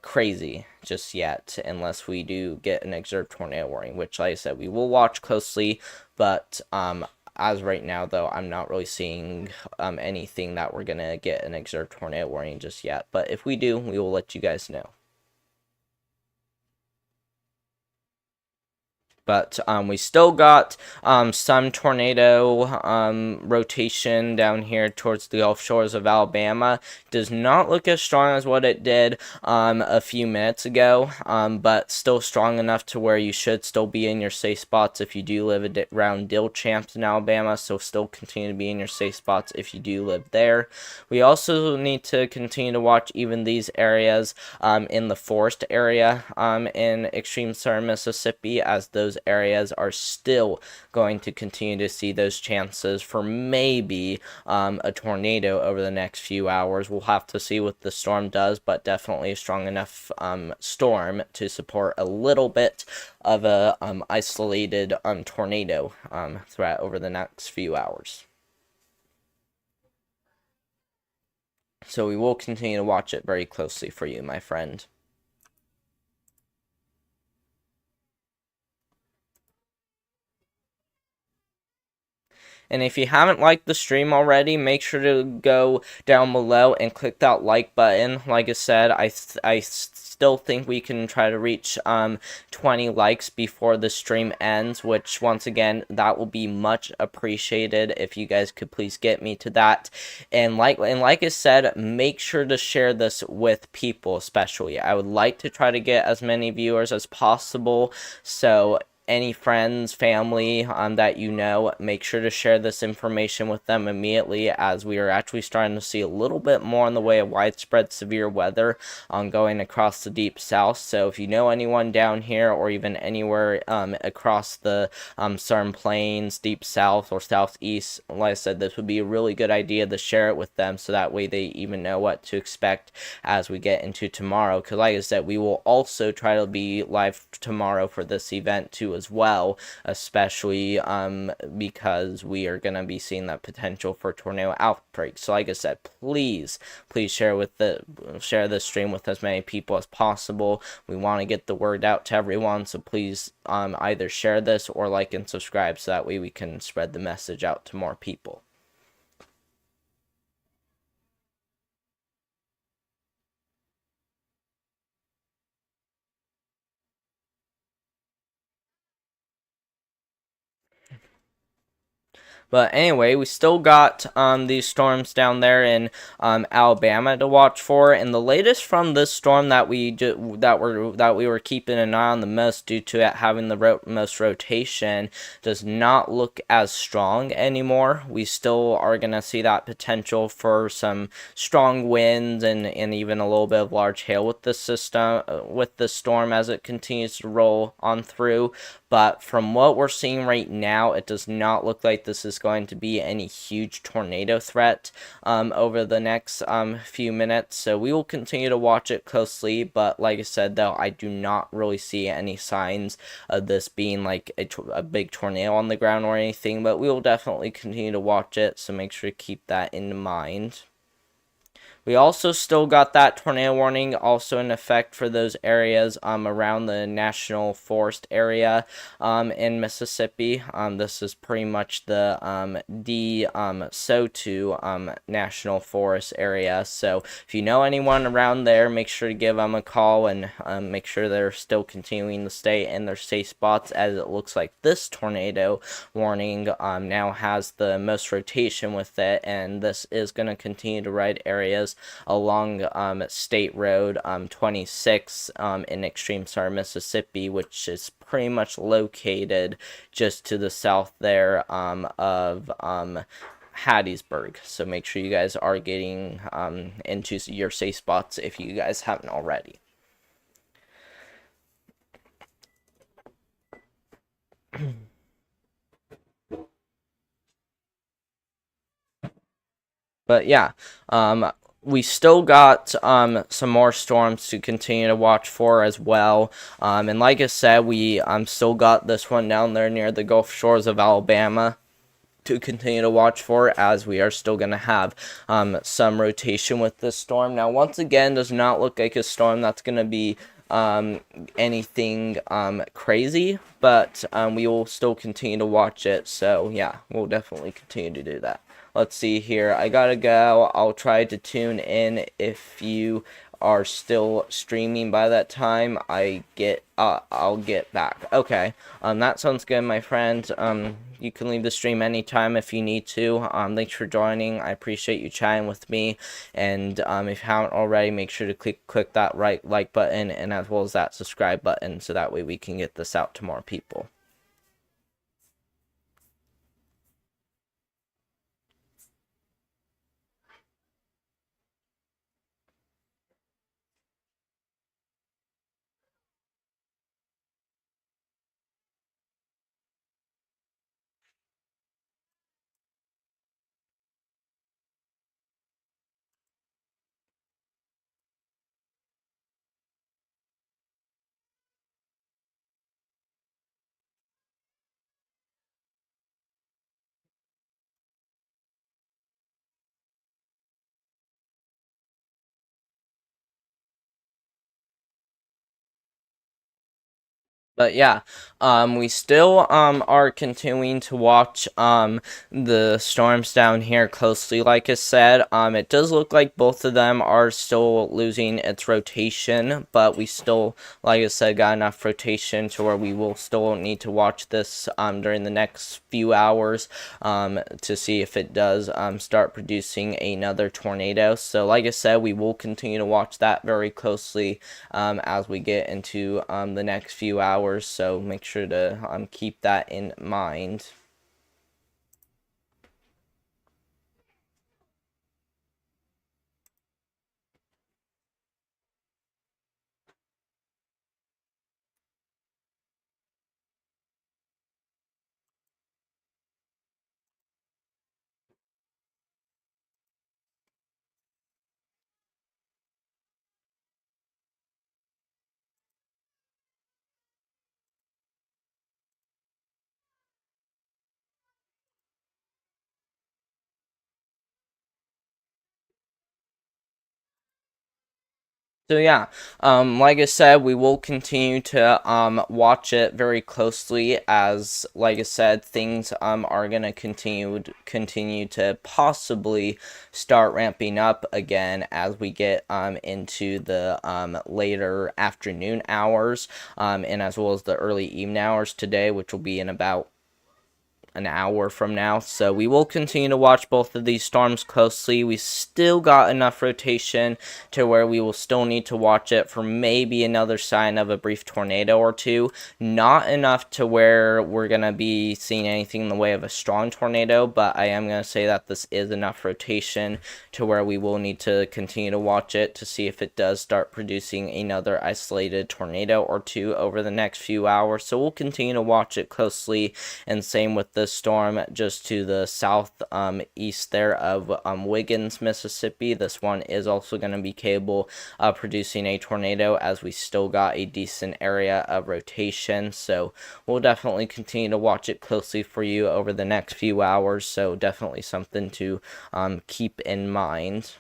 crazy just yet, unless we do get an observed tornado warning, which, like I said, we will watch closely. But as right now, though, I'm not really seeing anything that we're gonna get an observed tornado warning just yet. But if we do, we will let you guys know. But we still got some tornado rotation down here towards the Gulf Shores of Alabama. Does not look as strong as what it did a few minutes ago, but still strong enough to where you should still be in your safe spots if you do live around Dill Champs in Alabama. So still continue to be in your safe spots if you do live there. We also need to continue to watch even these areas in the forest area in extreme southern Mississippi, as those areas are still going to continue to see those chances for maybe a tornado over the next few hours. We'll have to see what the storm does, but definitely a strong enough storm to support a little bit of a isolated tornado threat over the next few hours. So we will continue to watch it very closely for you, my friend. And if you haven't liked the stream already, make sure to go down below and click that like button. Like I said, I still think we can try to reach 20 likes before the stream ends, which once again, that will be much appreciated if you guys could please get me to that. And like I said, make sure to share this with people, especially. I would like to try to get as many viewers as possible, so any friends, family that you know, make sure to share this information with them immediately, as we are actually starting to see a little bit more in the way of widespread severe weather going across the deep south. So if you know anyone down here or even anywhere across the southern plains, deep south or southeast, like I said, this would be a really good idea to share it with them, so that way they even know what to expect as we get into tomorrow. Because like I said, we will also try to be live tomorrow for this event too as well, especially because we are going to be seeing that potential for tornado outbreaks. So like I said, please share the stream with as many people as possible. We want to get the word out to everyone, so please either share this or like and subscribe, so that way we can spread the message out to more people. But anyway, we still got these storms down there in Alabama to watch for, and the latest from this storm that we were keeping an eye on the most, due to it having the most rotation, does not look as strong anymore. We still are gonna see that potential for some strong winds and even a little bit of large hail with the system with the storm as it continues to roll on through. But from what we're seeing right now, it does not look like this is going to be any huge tornado threat over the next few minutes. So we will continue to watch it closely. But like I said, though, I do not really see any signs of this being like a big tornado on the ground or anything. But we will definitely continue to watch it. So make sure to keep that in mind. We also still got that tornado warning also in effect for those areas around the National Forest area in Mississippi. This is pretty much the DeSoto National Forest area. So if you know anyone around there, make sure to give them a call and make sure they're still continuing to stay in their safe spots, as it looks like this tornado warning now has the most rotation with it, and this is going to continue to ride areas along State Road 26 in Extreme Star, Mississippi, which is pretty much located just to the south there of Hattiesburg. So make sure you guys are getting into your safe spots if you guys haven't already. But yeah, we still got some more storms to continue to watch for as well. And like I said, we still got this one down there near the Gulf Shores of Alabama to continue to watch for, as we are still going to have some rotation with this storm. Now, once again, does not look like a storm that's going to be anything crazy, but we will still continue to watch it. So yeah, we'll definitely continue to do that. Let's see here. I gotta go. I'll try to tune in if you are still streaming by that time. I'll get back. Okay. That sounds good, my friend. You can leave the stream anytime if you need to. Thanks for joining. I appreciate you chatting with me. And if you haven't already, make sure to click that like button, and as well as that subscribe button, so that way we can get this out to more people. But yeah, we still are continuing to watch the storms down here closely. Like I said, it does look like both of them are still losing its rotation, but we still, like I said, got enough rotation to where we will still need to watch this during the next few hours to see if it does start producing another tornado. So like I said, we will continue to watch that very closely as we get into the next few hours. So make sure to keep that in mind. So yeah, like I said, we will continue to watch it very closely, as like I said, things are gonna continue to possibly start ramping up again as we get into the later afternoon hours, and as well as the early evening hours today, which will be in about an hour from now. So we will continue to watch both of these storms closely. We still got enough rotation to where we will still need to watch it for maybe another sign of a brief tornado or two. Not enough to where we're going to be seeing anything in the way of a strong tornado, but I am going to say that this is enough rotation to where we will need to continue to watch it to see if it does start producing another isolated tornado or two over the next few hours. So we'll continue to watch it closely, and same with the storm just to the south east there of Wiggins, Mississippi. This one is also going to be capable of producing a tornado, as we still got a decent area of rotation. So we'll definitely continue to watch it closely for you over the next few hours. So definitely something to keep in mind.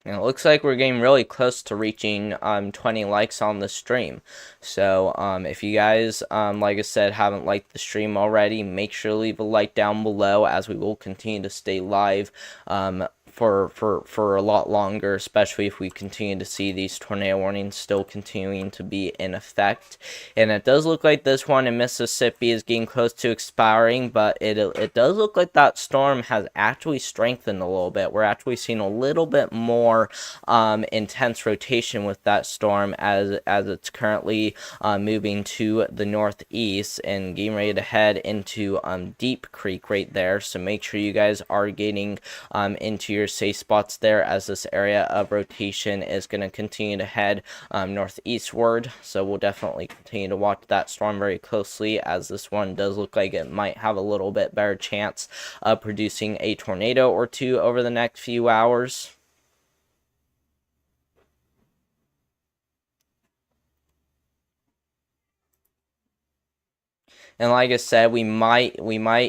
And it looks like we're getting really close to reaching 20 likes on the stream. So if you guys, like I said, haven't liked the stream already, make sure to leave a like down below, as we will continue to stay live for a lot longer, especially if we continue to see these tornado warnings still continuing to be in effect. And it does look like this one in Mississippi is getting close to expiring, but it does look like that storm has actually strengthened a little bit. We're actually seeing a little bit more intense rotation with that storm as it's currently moving to the northeast and getting ready to head into Deep Creek right there. So make sure you guys are getting into your safe spots there, as this area of rotation is going to continue to head northeastward. So we'll definitely continue to watch that storm very closely, as this one does look like it might have a little bit better chance of producing a tornado or two over the next few hours. And like I said, we might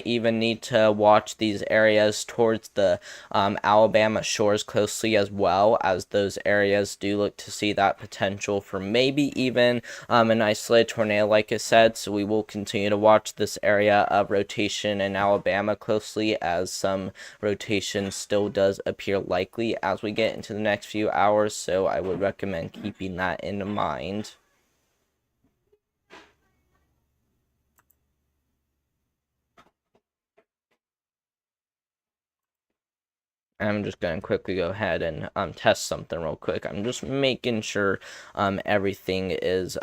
even need to watch these areas towards the Alabama shores closely, as well, as those areas do look to see that potential for maybe even an isolated tornado, like I said. So we will continue to watch this area of rotation in Alabama closely, as some rotation still does appear likely as we get into the next few hours. So I would recommend keeping that in mind. I'm just going to quickly go ahead and test something real quick. I'm just making sure everything is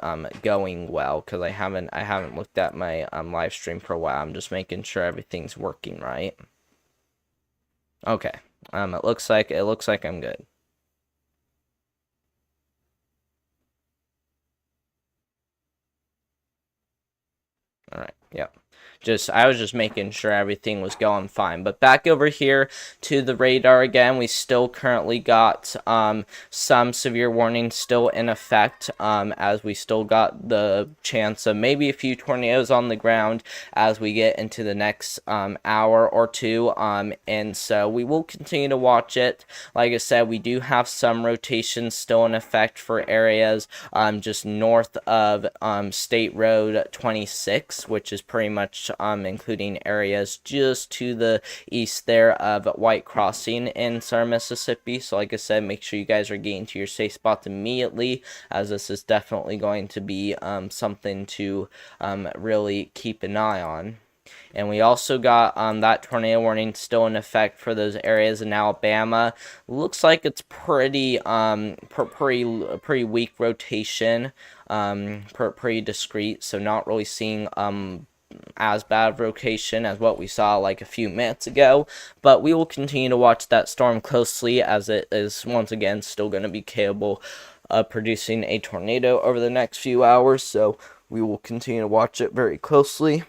going well, because I haven't looked at my live stream for a while. I'm just making sure everything's working right. Okay. It looks like I'm good. All right. Yep. I was just making sure everything was going fine. But back over here to the radar again, we still currently got some severe warnings still in effect, as we still got the chance of maybe a few tornadoes on the ground as we get into the next hour or two. And so we will continue to watch it. Like I said, we do have some rotations still in effect for areas just north of State Road 26, which is pretty much including areas just to the east there of White Crossing in Southern Mississippi. So like I said, make sure you guys are getting to your safe spots immediately, as this is definitely going to be something to really keep an eye on. And we also got that tornado warning still in effect for those areas in Alabama. Looks like it's pretty pretty weak rotation, pretty discreet. So not really seeing as bad rotation as what we saw like a few minutes ago. But we will continue to watch that storm closely, as it is once again still going to be capable of producing a tornado over the next few hours. So we will continue to watch it very closely.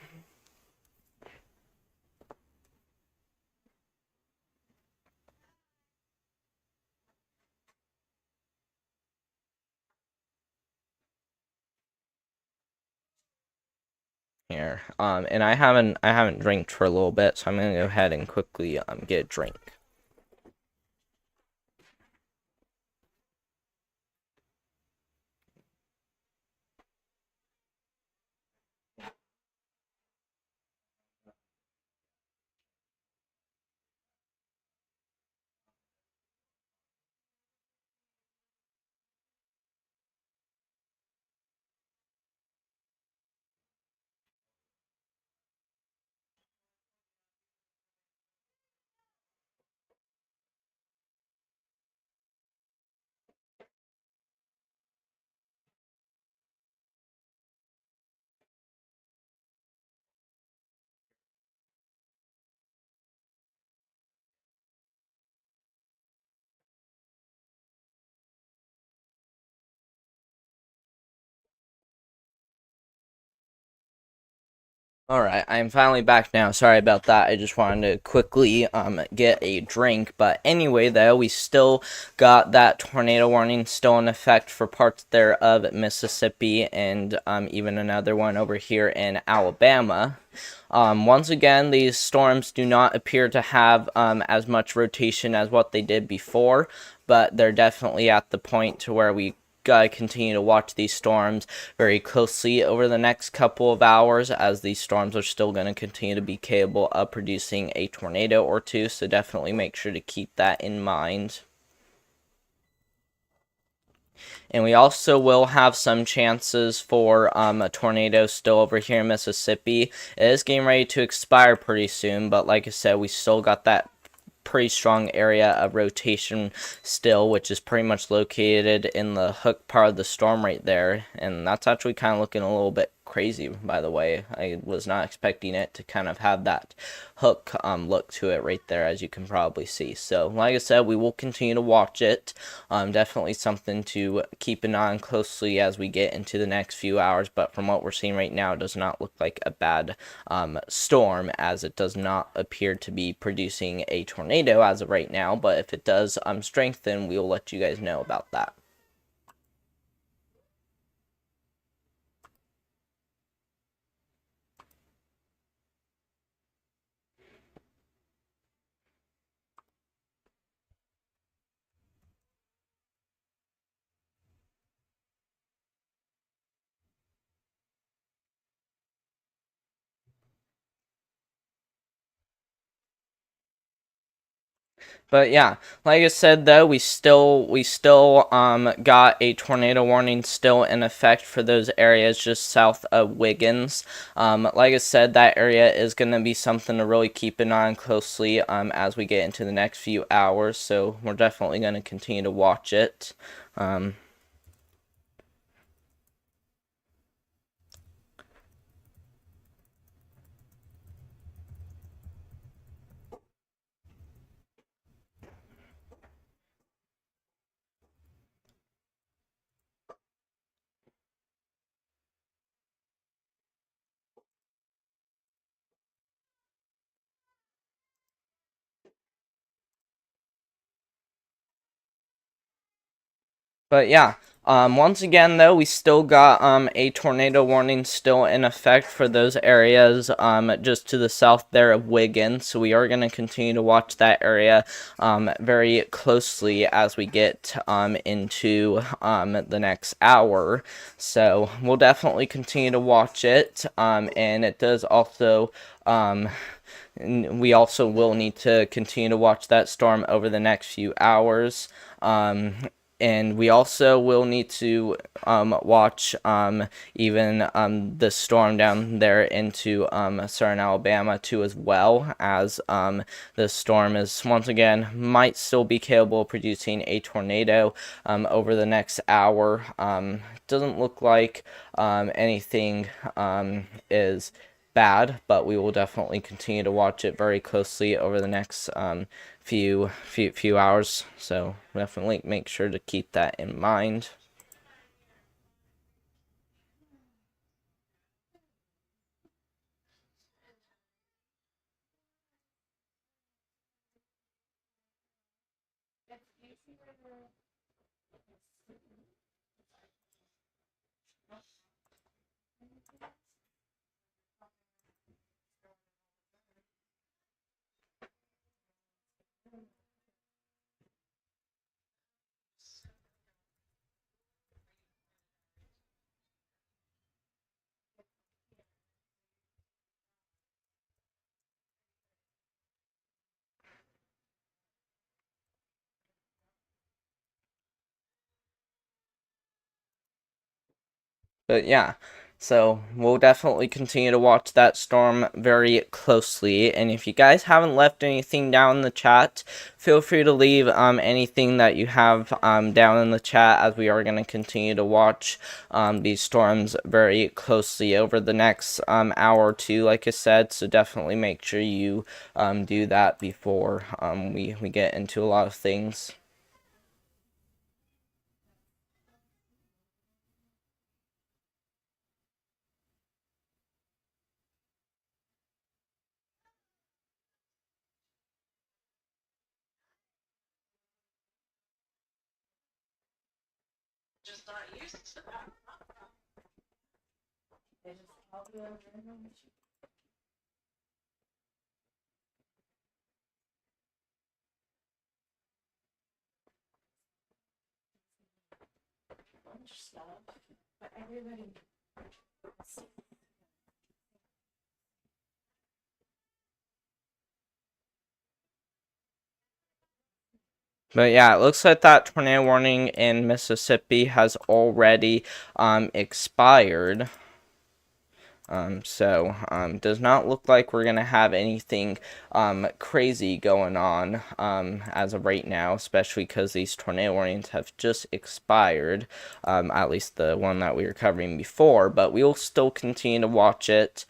Here. And I haven't drank for a little bit, so I'm gonna go ahead and quickly get a drink. Alright, I'm finally back now. Sorry about that. I just wanted to quickly get a drink. But anyway, though, we still got that tornado warning still in effect for parts there of Mississippi and even another one over here in Alabama. Once again, these storms do not appear to have as much rotation as what they did before, but they're definitely at the point to where we gotta continue to watch these storms very closely over the next couple of hours, as these storms are still going to continue to be capable of producing a tornado or two, so definitely make sure to keep that in mind. And we also will have some chances for a tornado still over here in Mississippi. It is getting ready to expire pretty soon, but like I said, we still got that pretty strong area of rotation still, which is pretty much located in the hook part of the storm right there. And that's actually kind of looking a little bit crazy, by the way. I was not expecting it to kind of have that hook look to it right there, as you can probably see. So like I said, we will continue to watch it. Definitely something to keep an eye on closely as we get into the next few hours, but from what we're seeing right now, it does not look like a bad storm, as it does not appear to be producing a tornado as of right now. But if it does strengthen, we will let you guys know about that. But yeah, like I said though, we still got a tornado warning still in effect for those areas just south of Wiggins. Like I said, that area is gonna be something to really keep an eye on closely as we get into the next few hours. So we're definitely gonna continue to watch it. Um, But yeah, once again though, we still got a tornado warning still in effect for those areas just to the south there of Wiggins. So we are going to continue to watch that area very closely as we get into the next hour. So we'll definitely continue to watch it, and it does also. We also will need to continue to watch that storm over the next few hours. And we also will need to watch even the storm down there into southern Alabama too, as well, as the storm is once again might still be capable of producing a tornado over the next hour. Doesn't look like anything is bad, but we will definitely continue to watch it very closely over the next few hours. So definitely make sure to keep that in mind. But yeah, so we'll definitely continue to watch that storm very closely. And if you guys haven't left anything down in the chat, feel free to leave anything that you have down in the chat, as we are going to continue to watch these storms very closely over the next hour or two, like I said. So definitely make sure you do that before we get into a lot of things. But yeah, it looks like that tornado warning in Mississippi has already expired. Does not look like we're gonna have anything crazy going on as of right now, especially because these tornado warnings have just expired, at least the one that we were covering before. But we will still continue to watch it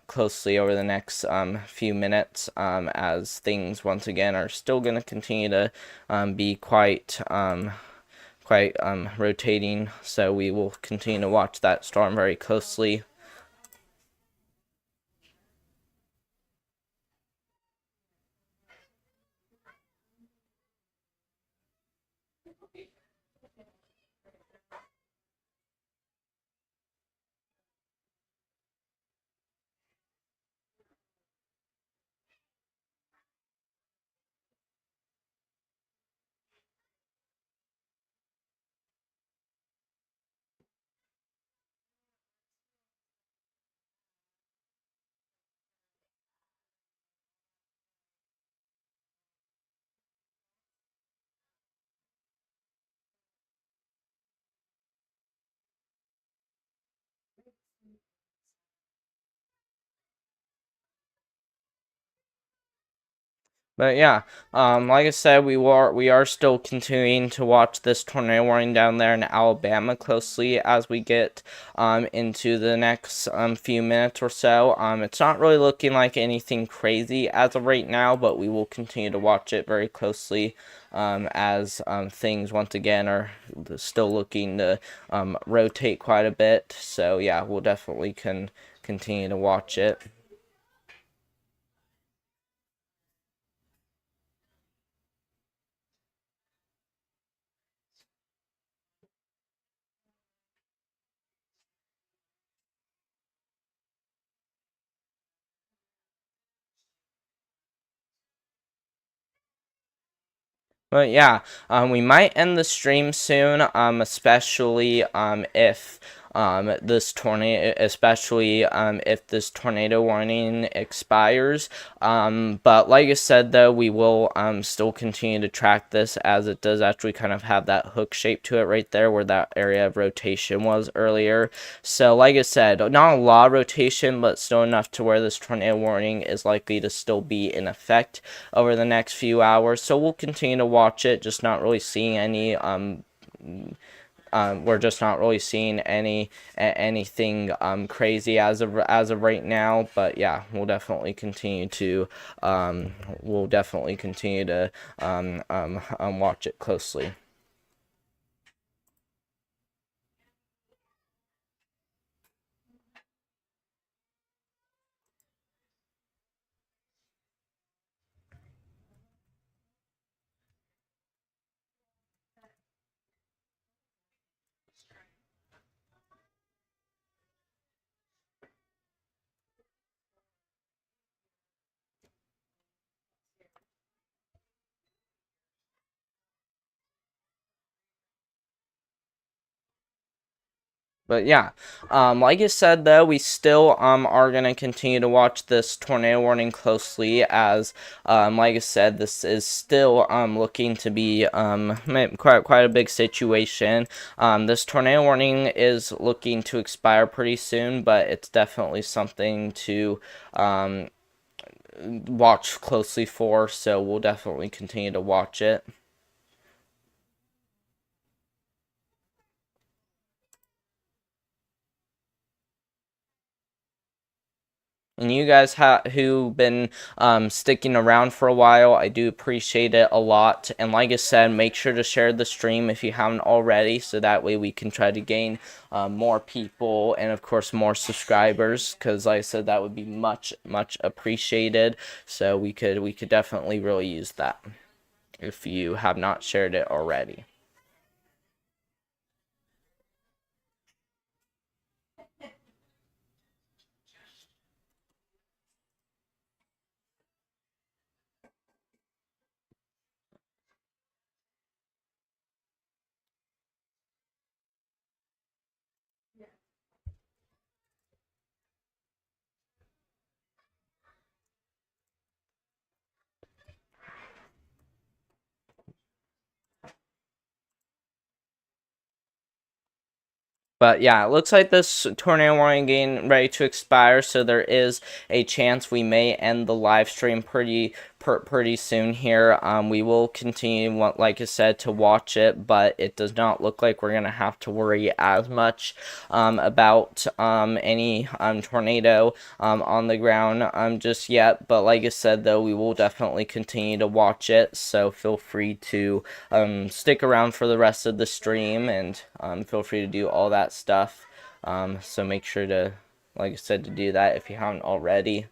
closely over the next few minutes as things once again are still going to continue to be quite rotating. So we will continue to watch that storm very closely. But yeah, like I said, we are still continuing to watch this tornado warning down there in Alabama closely as we get into the next few minutes or so. It's not really looking like anything crazy as of right now, but we will continue to watch it very closely as things once again are still looking to rotate quite a bit. So yeah, we'll definitely continue to watch it. But yeah, we might end the stream soon, especially if if this tornado warning expires. But like I said, though, we will still continue to track this as it does actually kind of have that hook shape to it right there where that area of rotation was earlier. So like I said, not a lot of rotation, but still enough to where this tornado warning is likely to still be in effect over the next few hours. So we'll continue to watch it, just not really seeing any we're just not really seeing anything crazy as of right now. But yeah, we'll definitely continue to watch it closely. But yeah, like I said, though, we still are gonna continue to watch this tornado warning closely, as like I said, this is still looking to be quite a big situation. This tornado warning is looking to expire pretty soon, but it's definitely something to watch closely for. So we'll definitely continue to watch it. And you guys who been sticking around for a while, I do appreciate it a lot. And like I said, make sure to share the stream if you haven't already, so that way we can try to gain more people and of course more subscribers. Because like I said, that would be much appreciated. So we could definitely really use that if you have not shared it already. But yeah, it looks like this tornado warning getting ready to expire, so there is a chance we may end the live stream pretty soon here. We will continue, like I said, to watch it, but it does not look like we're going to have to worry as much about any tornado on the ground just yet. But like I said, though, we will definitely continue to watch it, so feel free to stick around for the rest of the stream, and feel free to do all that stuff. So make sure to, like I said, to do that if you haven't already.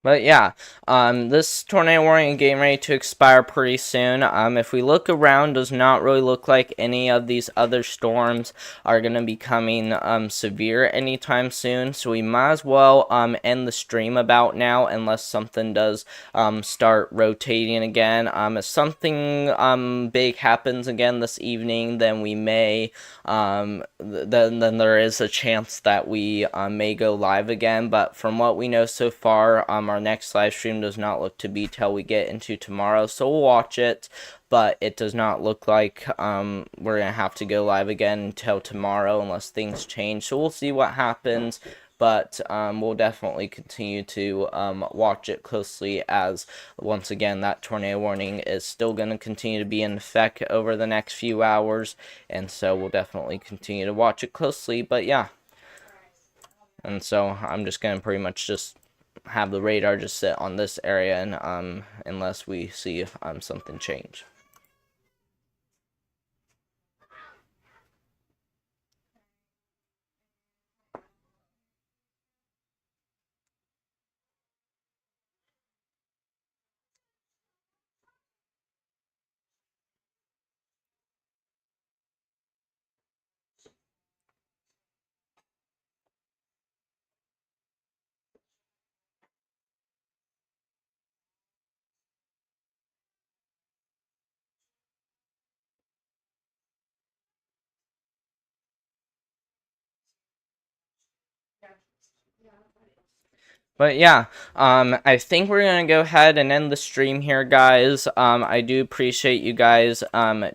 But yeah, this tornado warning getting ready to expire pretty soon. If we look around, does not really look like any of these other storms are going to be coming severe anytime soon. So we might as well end the stream about now, unless something does start rotating again. If something big happens again this evening, then we may then there is a chance that we may go live again. But from what we know so far, our next live stream does not look to be till we get into tomorrow, so we'll watch it, but it does not look like we're gonna have to go live again until tomorrow unless things change. So we'll see what happens, but we'll definitely continue to watch it closely, as once again that tornado warning is still going to continue to be in effect over the next few hours, and so we'll definitely continue to watch it closely. But yeah, and so I'm just going to pretty much just have the radar just sit on this area, and unless we see something change. But yeah, I think we're gonna go ahead and end the stream here, guys. I do appreciate you guys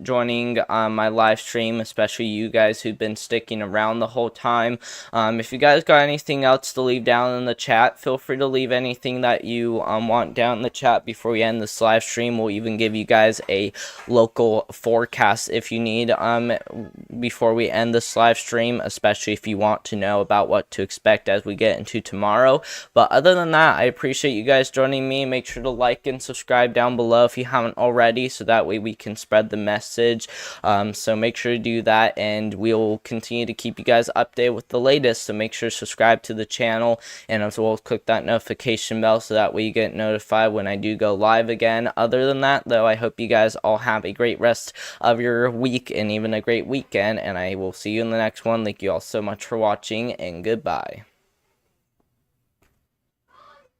joining my live stream, especially you guys who've been sticking around the whole time. If you guys got anything else to leave down in the chat, feel free to leave anything that you want down in the chat before we end this live stream. We'll even give you guys a local forecast if you need before we end this live stream, especially if you want to know about what to expect as we get into tomorrow. But other than that, I appreciate you guys joining me. Make sure to like and subscribe down below if you haven't already, so that way we can spread the message. So make sure to do that, and we'll continue to keep you guys updated with the latest. So make sure to subscribe to the channel, and as well as click that notification bell so that way you get notified when I do go live again. Other than that, though, I hope you guys all have a great rest of your week and even a great weekend, and I will see you in the next one. Thank you all so much for watching, and goodbye.